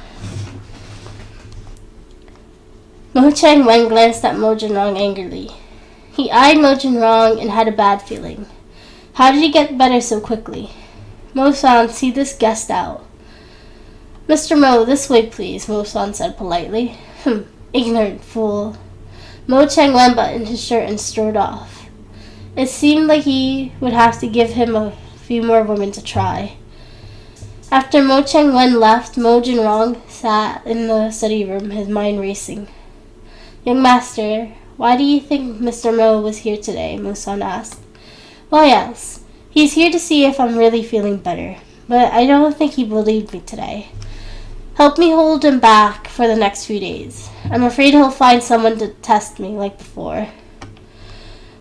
Mo Changwen glanced at Mo Jinrong angrily. He eyed Mo Jinrong and had a bad feeling. How did he get better so quickly? Mo-san, see this guest out. Mr. Mo, this way please, Mo-san said politely. Ignorant fool. Mo Changwen buttoned his shirt and strode off. It seemed like he would have to give him a few more women to try. After Mo Changwen left, Mo Jinrong sat in the study room, his mind racing. Young master, why do you think Mr. Mo was here today? Mo-san asked. Well, yes. He's here to see if I'm really feeling better, but I don't think he believed me today. Help me hold him back for the next few days. I'm afraid he'll find someone to test me like before.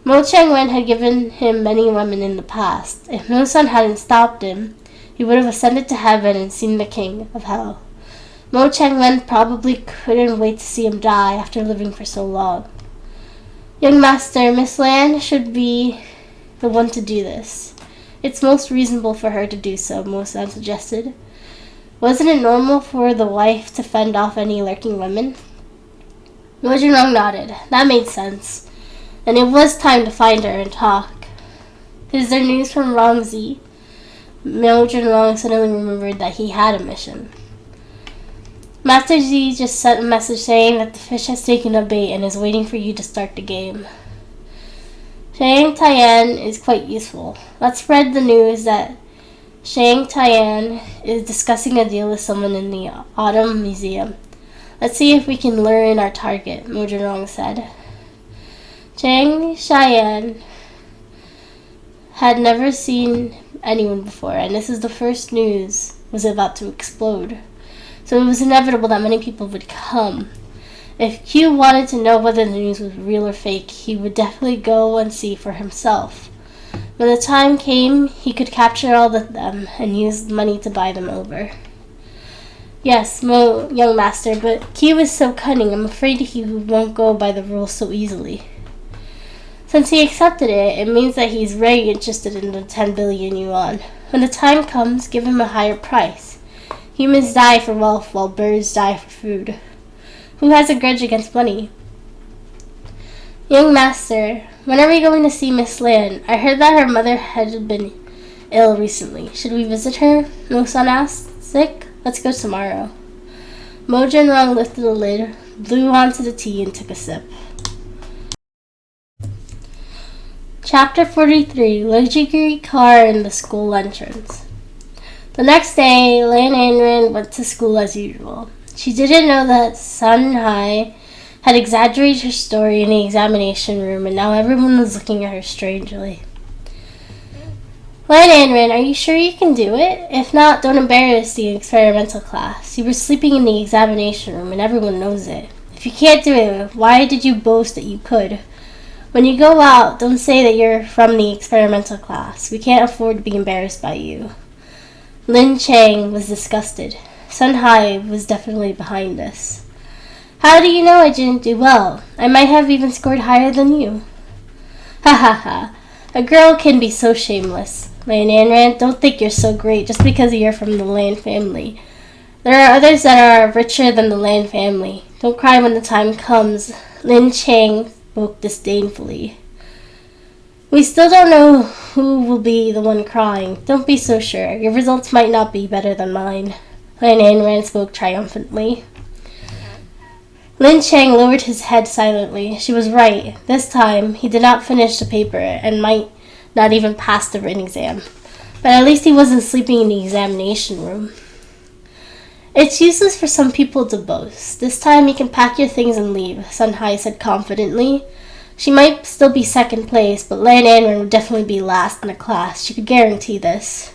Mo Changwen had given him many women in the past. If Mo-san hadn't stopped him, he would have ascended to heaven and seen the king of hell. Mo Changwen probably couldn't wait to see him die after living for so long. Young master, Miss Lan should be the one to do this. It's most reasonable for her to do so, Mo-san suggested. Wasn't it normal for the wife to fend off any lurking women? Mo Jinrong nodded. That made sense. And it was time to find her and talk. Is there news from Rongzi? Mo Jinrong suddenly remembered that he had a mission. Master Z just sent a message saying that the fish has taken a bait and is waiting for you to start the game. Shang Tian is quite useful. Let's spread the news that Shang Tian is discussing a deal with someone in the Autumn Museum. Let's see if we can lure in our target, Mo Jinrong said. Chang Cheyenne had never seen anyone before, and this is the first news was about to explode. So it was inevitable that many people would come. If Q wanted to know whether the news was real or fake, he would definitely go and see for himself. When the time came, he could capture all of them and use money to buy them over. Yes, young master, but Q is so cunning, I'm afraid he won't go by the rules so easily. Since he accepted it, it means that he's very interested in the 10 billion yuan. When the time comes, give him a higher price. Humans die for wealth while birds die for food. Who has a grudge against money? Young master, when are we going to see Miss Lan? I heard that her mother had been ill recently. Should we visit her? Mo-san asked. Sick? Let's go tomorrow. Mo Jinrong lifted the lid, blew onto the tea, and took a sip. Chapter 43, Luxury Car in the School Entrance. The next day, Lan Anren went to school as usual. She didn't know that Sun Hai had exaggerated her story in the examination room, and now everyone was looking at her strangely. Lan Anren, are you sure you can do it? If not, don't embarrass the experimental class. You were sleeping in the examination room, and everyone knows it. If you can't do it, why did you boast that you could? When you go out, don't say that you're from the experimental class. We can't afford to be embarrassed by you. Lin Chang was disgusted. Sun Hai was definitely behind this. How do you know I didn't do well? I might have even scored higher than you. Ha ha ha. A girl can be so shameless. Lan Anran, don't think you're so great just because you're from the Lan family. There are others that are richer than the Lan family. Don't cry when the time comes. Lin Chang spoke disdainfully. We still don't know who will be the one crying. Don't be so sure. Your results might not be better than mine. Lan Anran spoke triumphantly. Lin Chang lowered his head silently. She was right. This time, he did not finish the paper and might not even pass the written exam. But at least he wasn't sleeping in the examination room. It's useless for some people to boast. This time you can pack your things and leave, Sun Hai said confidently. She might still be second place, but Lan Anran would definitely be last in the class. She could guarantee this.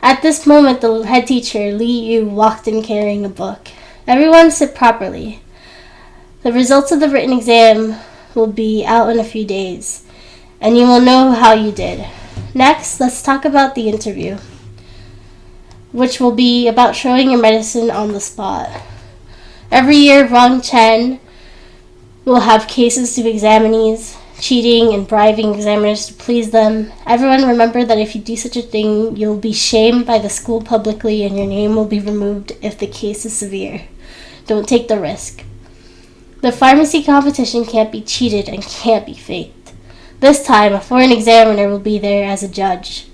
At this moment, the head teacher, Li Yu, walked in carrying a book. Everyone sit properly. The results of the written exam will be out in a few days, and you will know how you did. Next, let's talk about the interview, which will be about showing your medicine on the spot. Every year, Rong Chen will have cases to examinees, cheating and bribing examiners to please them. Everyone remember that if you do such a thing, you'll be shamed by the school publicly and your name will be removed if the case is severe. Don't take the risk. The pharmacy competition can't be cheated and can't be faked. This time, a foreign examiner will be there as a judge.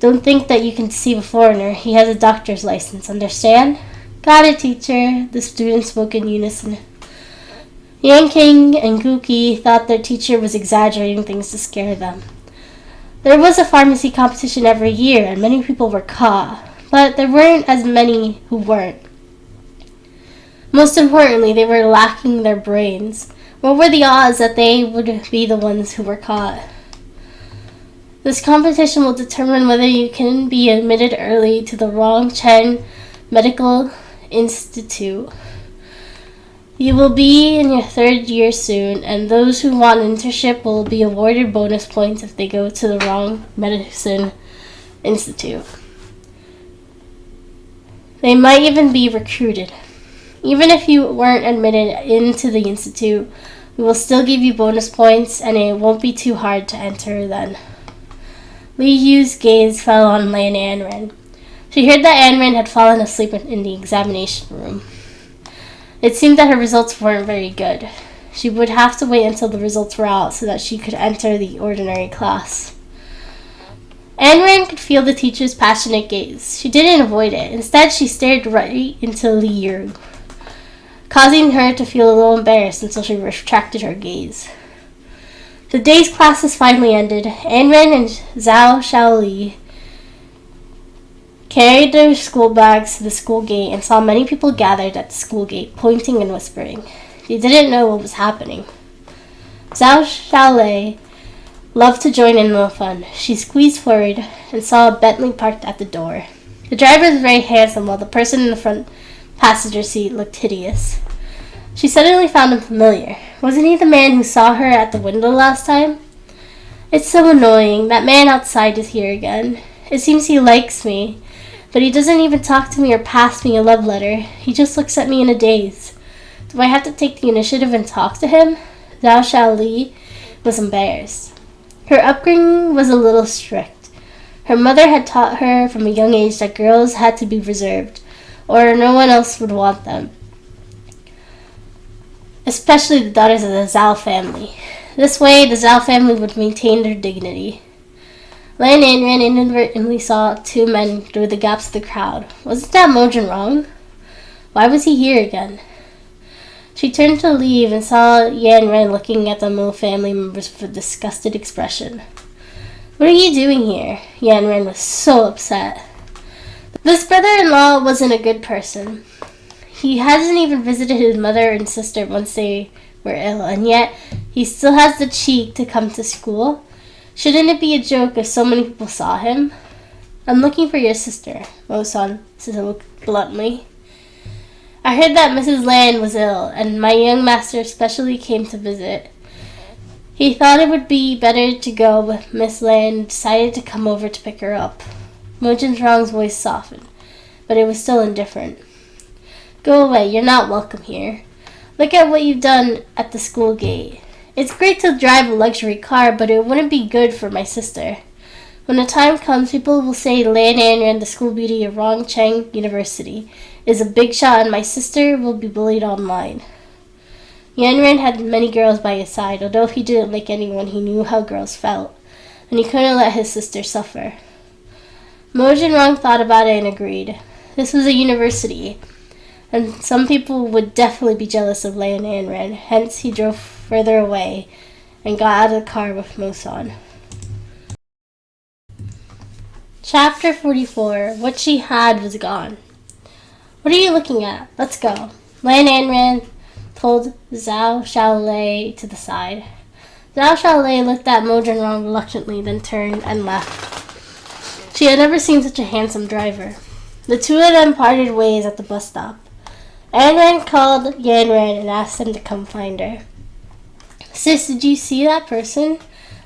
Don't think that you can deceive a foreigner. He has a doctor's license, understand? Got it, teacher, the students spoke in unison. Yang King and Guki thought their teacher was exaggerating things to scare them. There was a pharmacy competition every year, and many people were caught, but there weren't as many who weren't. Most importantly, they were lacking their brains. What were the odds that they would be the ones who were caught? This competition will determine whether you can be admitted early to the Rong Chen Medical Institute. You will be in your third year soon, and those who want an internship will be awarded bonus points if they go to the Rong Medicine Institute. They might even be recruited. Even if you weren't admitted into the institute, we will still give you bonus points, and it won't be too hard to enter then. Li Yu's gaze fell on Lan Anran. She heard that Anran had fallen asleep in the examination room. It seemed that her results weren't very good. She would have to wait until the results were out so that she could enter the ordinary class. Anran could feel the teacher's passionate gaze. She didn't avoid it. Instead, she stared right into Li Yu, causing her to feel a little embarrassed until she retracted her gaze. The day's classes finally ended. Anran and Zhao Shaoli carried their school bags to the school gate and saw many people gathered at the school gate, pointing and whispering. They didn't know what was happening. Zhao Shaoli loved to join in the fun. She squeezed forward and saw a Bentley parked at the door. The driver was very handsome, while the person in the front passenger seat looked hideous. She suddenly found him familiar. Wasn't he the man who saw her at the window last time? It's so annoying. That man outside is here again. It seems he likes me, but he doesn't even talk to me or pass me a love letter. He just looks at me in a daze. Do I have to take the initiative and talk to him? Zhao Shaoli was embarrassed. Her upbringing was a little strict. Her mother had taught her from a young age that girls had to be reserved, or no one else would want them, especially the daughters of the Zhao family. This way, the Zhao family would maintain their dignity. Lan Anran inadvertently saw two men through the gaps of the crowd. Wasn't that Mojin wrong? Why was he here again? She turned to leave and saw Yan Ren looking at the Mo family members with a disgusted expression. What are you doing here? Yan Ren was so upset. This brother-in-law wasn't a good person. He hasn't even visited his mother and sister once they were ill, and yet he still has the cheek to come to school. Shouldn't it be a joke if so many people saw him? I'm looking for your sister, Mo-san said bluntly. I heard that Mrs. Lan was ill, and my young master especially came to visit. He thought it would be better to go, but Miss Lan decided to come over to pick her up. Mojin Rong's voice softened, but it was still indifferent. Go away, you're not welcome here. Look at what you've done at the school gate. It's great to drive a luxury car, but it wouldn't be good for my sister. When the time comes, people will say Lan Anran, the school beauty of Rongcheng University, is a big shot and my sister will be bullied online. Yanran had many girls by his side, although he didn't like anyone, he knew how girls felt, and he couldn't let his sister suffer. Mo Jinrong thought about it and agreed. This was a university, and some people would definitely be jealous of Lan Anran, hence he drove further away and got out of the car with Moson. Chapter 44. What she had was gone. What are you looking at? Let's go. Lan Anran pulled Zhao Xiaolei to the side. Zhao Xiaolei looked at Mo Jinrong reluctantly, then turned and left. She had never seen such a handsome driver. The two of them parted ways at the bus stop. Anran called Yanran and asked him to come find her. Sis, did you see that person?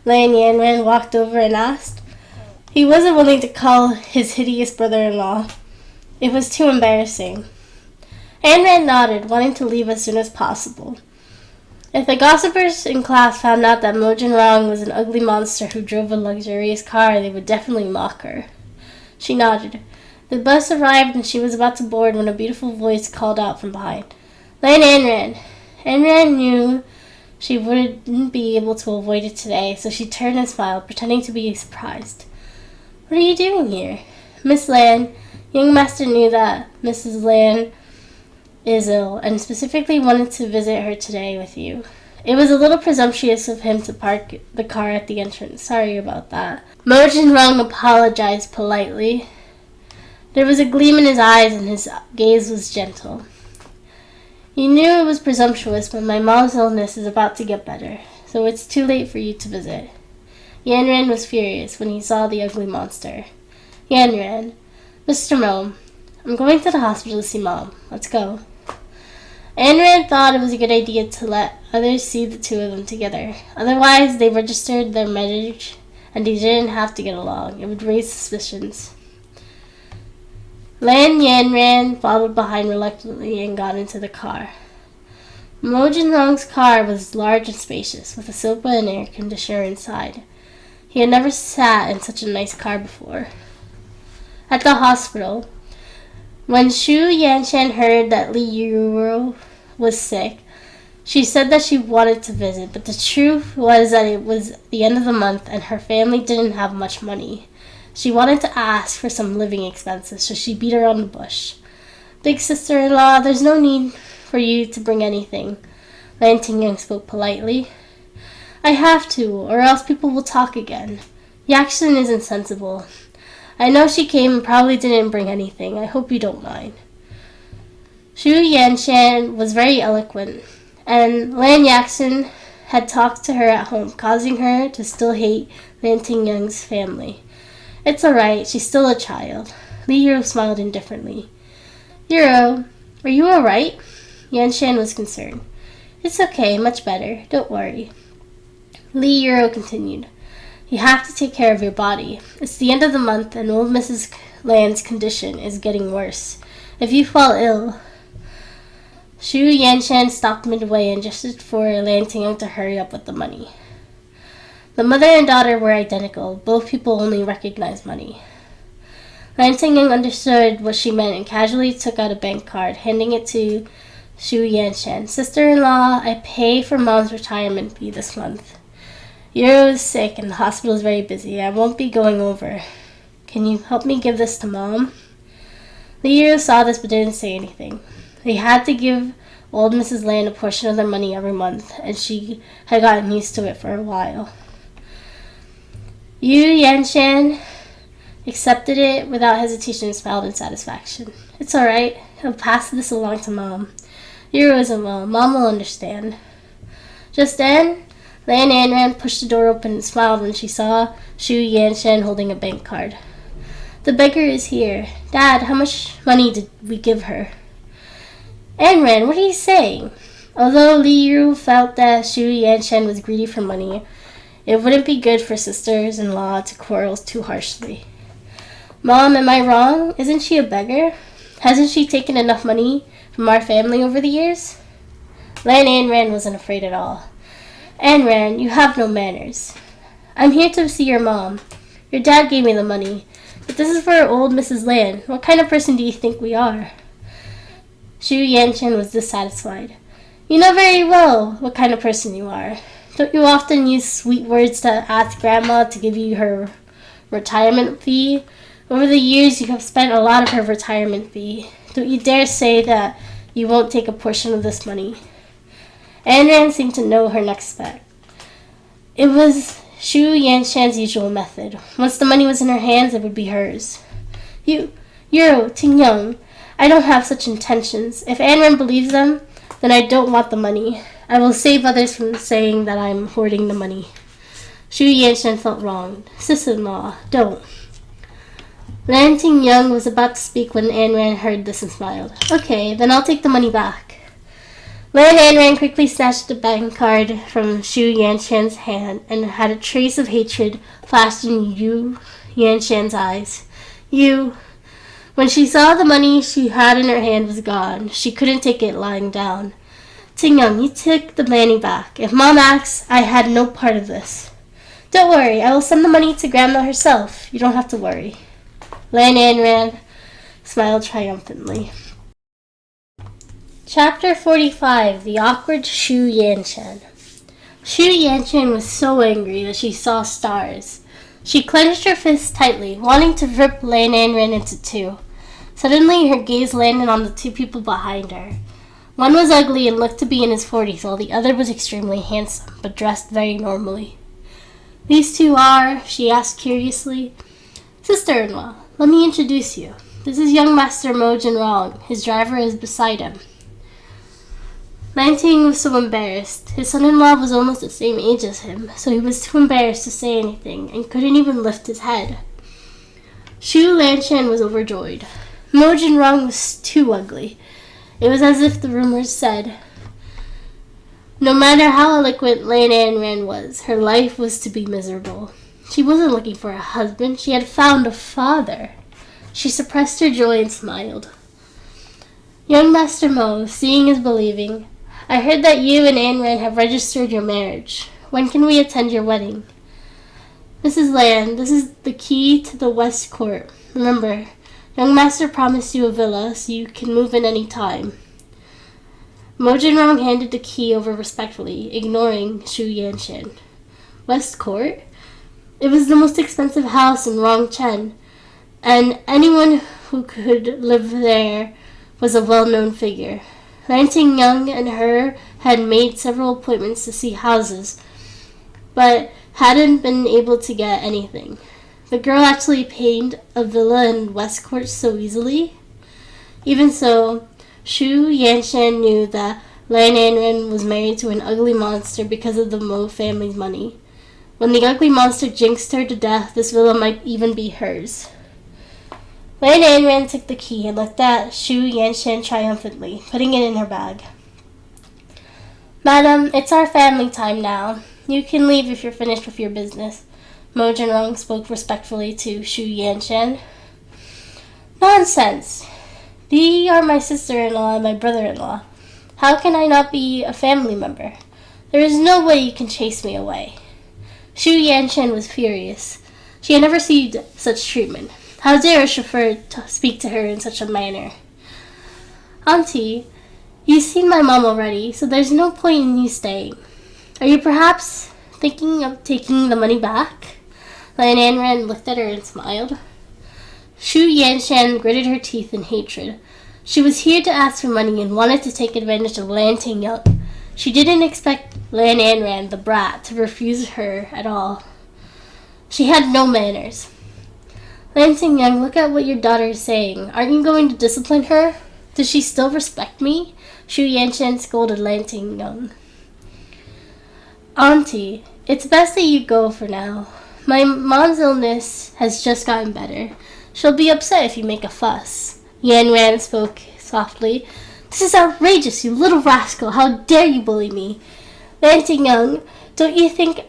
Lan Yanran walked over and asked. He wasn't willing to call his hideous brother-in-law. It was too embarrassing. Anran nodded, wanting to leave as soon as possible. If the gossipers in class found out that Mo Jinrong was an ugly monster who drove a luxurious car, they would definitely mock her. She nodded. The bus arrived and she was about to board when a beautiful voice called out from behind. Lan Anran. Anran knew she wouldn't be able to avoid it today, so she turned and smiled, pretending to be surprised. What are you doing here? Miss Lan, young master knew that Mrs. Lan is ill and specifically wanted to visit her today with you. It was a little presumptuous of him to park the car at the entrance. Sorry about that. Mo Jinrong apologized politely. There was a gleam in his eyes and his gaze was gentle. You knew it was presumptuous, but my mom's illness is about to get better, so it's too late for you to visit. Yanran was furious when he saw the ugly monster. Yanran, Mr. Mo, I'm going to the hospital to see Mom. Let's go. Anran thought it was a good idea to let others see the two of them together. Otherwise, they registered their marriage and they didn't have to get along. It would raise suspicions. Lan Yanran followed behind reluctantly and got into the car. Mo Jinrong's car was large and spacious, with a sofa and air conditioner inside. He had never sat in such a nice car before. At the hospital, when Xu Yanshan heard that Li Yuro was sick, she said that she wanted to visit, but the truth was that it was the end of the month and her family didn't have much money. She wanted to ask for some living expenses, so she beat around the bush. Big sister-in-law, there's no need for you to bring anything. Lan Tingyang spoke politely. I have to, or else people will talk again. Yaxin is insensible. I know she came and probably didn't bring anything. I hope you don't mind. Xu Yanshan was very eloquent, and Lan Yaxin had talked to her at home, causing her to still hate Lan Tingyang's family. It's all right. She's still a child. Li Yuro smiled indifferently. Yuro, are you all right? Yanshan was concerned. It's okay. Much better. Don't worry. Li Yuro continued. You have to take care of your body. It's the end of the month, and old Mrs. Lan's condition is getting worse. If you fall ill... Xu Yanshan stopped midway and gestured for Lan Tingyang to hurry up with the money. The mother and daughter were identical. Both people only recognized money. Lan Tingyang understood what she meant and casually took out a bank card, handing it to Xu Yanshan. Sister-in-law, I pay for Mom's retirement fee this month. Yuro is sick and the hospital is very busy. I won't be going over. Can you help me give this to Mom? Li Yuro saw this but didn't say anything. They had to give old Mrs. Lan a portion of their money every month, and she had gotten used to it for a while. Yu Yanshan accepted it without hesitation and smiled in satisfaction. It's all right. I'll pass this along to Mom. Yuro isn't well. Mom will understand. Just then, Lan Anran pushed the door open and smiled when she saw Xu Yanshan holding a bank card. The beggar is here. Dad, how much money did we give her? Anran, what are you saying? Although Li Yu felt that Xu Yanshan was greedy for money, it wouldn't be good for sisters-in-law to quarrel too harshly. Mom, am I wrong? Isn't she a beggar? Hasn't she taken enough money from our family over the years? Lan Anran wasn't afraid at all. Anran, you have no manners. I'm here to see your mom. Your dad gave me the money. But this is for old Mrs. Lan. What kind of person do you think we are? Xu Yanchen was dissatisfied. You know very well what kind of person you are. Don't you often use sweet words to ask Grandma to give you her retirement fee? Over the years, you have spent a lot of her retirement fee. Don't you dare say that you won't take a portion of this money. Ayn Rand seemed to know her next step. It was Xu Yanshan's usual method. Once the money was in her hands, it would be hers. You're Ting Young. I don't have such intentions. If Ayn Rand believes them, then I don't want the money. I will save others from saying that I'm hoarding the money. Xu Yanshan felt wronged. Sister-in-law, don't. Lan Ting Young was about to speak when Ayn Rand heard this and smiled. Okay, then I'll take the money back. Lan Ayn Rand quickly snatched the bank card from Xu Yanshan's hand and had a trace of hatred flashed in Yu Yanshan's eyes. When she saw the money she had in her hand was gone, she couldn't take it lying down. Ting Young, you took the money back. If Mom asks, I had no part of this. Don't worry, I will send the money to Grandma herself. You don't have to worry. Lan Ayn Rand smiled triumphantly. Chapter 45. The Awkward Xu Yanshan. Xu Yanshan was so angry that she saw stars. She clenched her fists tightly, wanting to rip Lan Ayn Rand into two. Suddenly, her gaze landed on the two people behind her. One was ugly and looked to be in his 40s, while the other was extremely handsome, but dressed very normally. These two are, she asked curiously. Sister-in-law, let me introduce you. This is young Master Mo Jinrong. His driver is beside him. Lanting was so embarrassed. His son-in-law was almost the same age as him, so he was too embarrassed to say anything and couldn't even lift his head. Xu Lanshan was overjoyed. Mo Jinrong was too ugly. It was as if the rumors said, no matter how eloquent Lan Ayn Rand was, her life was to be miserable. She wasn't looking for a husband. She had found a father. She suppressed her joy and smiled. Young Master Mo, seeing is believing. I heard that you and Ayn Rand have registered your marriage. When can we attend your wedding? Mrs. Lan, this is the key to the West Court. Remember, young Master promised you a villa, so you can move in any time. Mo Jinrong handed the key over respectfully, ignoring Xu Yanshan. West Court? It was the most expensive house in Rongchen, and anyone who could live there was a well-known figure. Lanting Young and her had made several appointments to see houses, but hadn't been able to get anything. The girl actually paid a villa in West Court so easily. Even so, Xu Yanshan knew that Lan Ayn Rand was married to an ugly monster because of the Mo family's money. When the ugly monster jinxed her to death, this villa might even be hers. Lan Ayn Rand took the key and looked at Xu Yanshan triumphantly, putting it in her bag. Madam, it's our family time now. You can leave if you're finished with your business. Mo Jinrong spoke respectfully to Xu Yanshan. Nonsense! They are my sister-in-law and my brother-in-law. How can I not be a family member? There is no way you can chase me away. Xu Yanshan was furious. She had never received such treatment. How dare a chauffeur speak to her in such a manner? Auntie, you've seen my mom already, so there's no point in you staying. Are you perhaps thinking of taking the money back? Lan Ayn Rand looked at her and smiled. Xu Yanshan gritted her teeth in hatred. She was here to ask for money and wanted to take advantage of Lan Ting Young. She didn't expect Lan Ayn Rand, the brat, to refuse her at all. She had no manners. Lan Ting Young, look at what your daughter is saying. Aren't you going to discipline her? Does she still respect me? Xu Yanshan scolded Lan Ting Young. Auntie, it's best that you go for now. My mom's illness has just gotten better. She'll be upset if you make a fuss. Yan Ran spoke softly. This is outrageous, you little rascal. How dare you bully me? Lan Ting Young, don't you think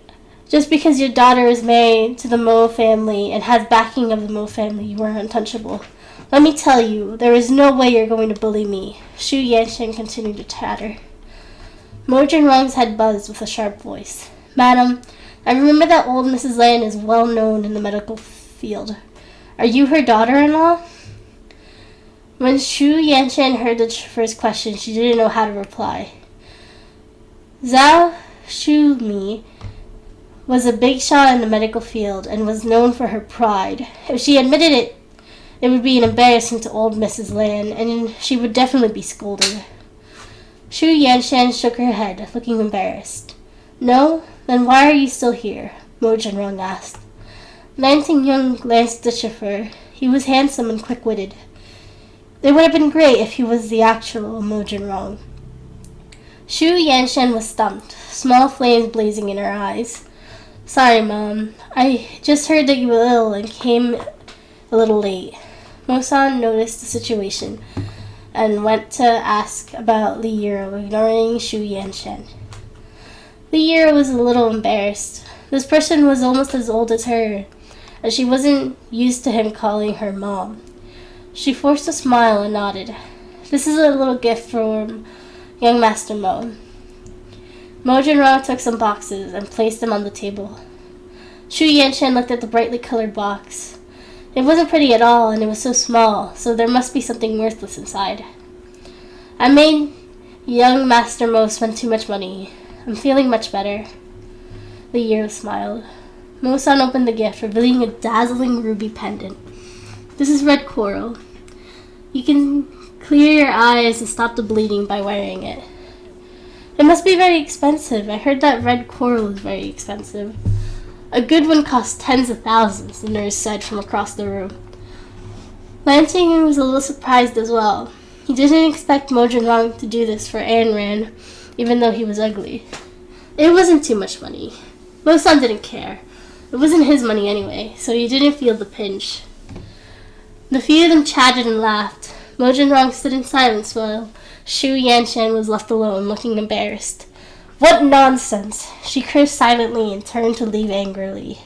just because your daughter is married to the Mo family and has backing of the Mo family, you are untouchable? Let me tell you, there is no way you're going to bully me. Xu Yanshan continued to chatter. Mo Jinrong's head buzzed with a sharp voice. Madam, I remember that old Mrs. Lan is well known in the medical field. Are you her daughter-in-law? When Shu Yanshan heard the first question, she didn't know how to reply. Zhao Shumi was a big shot in the medical field and was known for her pride. If she admitted it, it would be an embarrassment to old Mrs. Lan, and she would definitely be scolded. Shu Yanshan shook her head, looking embarrassed. No? Then why are you still here? Mo Jinrong asked. Lan Tingyun glanced at the chauffeur. He was handsome and quick-witted. It would have been great if he was the actual Mo Jinrong. Shu Yanshan was stumped, small flames blazing in her eyes. Sorry, Mom. I just heard that you were ill and came a little late. Mo-san noticed the situation and went to ask about Li Yiro, ignoring Shu Yanshan. Li Yiro was a little embarrassed. This person was almost as old as her, and she wasn't used to him calling her Mom. She forced a smile and nodded. This is a little gift from young Master Mo. Mo Jinrong took some boxes and placed them on the table. Shu Yanshan looked at the brightly colored box. It wasn't pretty at all, and it was so small, so there must be something worthless inside. I made young Master Mo spend too much money. I'm feeling much better. Li Yiro smiled. Mo-san opened the gift, revealing a dazzling ruby pendant. This is red coral. You can clear your eyes and stop the bleeding by wearing it. It must be very expensive. I heard that red coral is very expensive. A good one costs tens of thousands, the nurse said from across the room. Lan Tingyun was a little surprised as well. He didn't expect Mo Jinrong to do this for Ayn Rand, even though he was ugly. It wasn't too much money. Mo-san didn't care. It wasn't his money anyway, so he didn't feel the pinch. The few of them chatted and laughed. Mo Jinrong stood in silence while Shu Yanshan was left alone, looking embarrassed. What nonsense! She cursed silently and turned to leave angrily.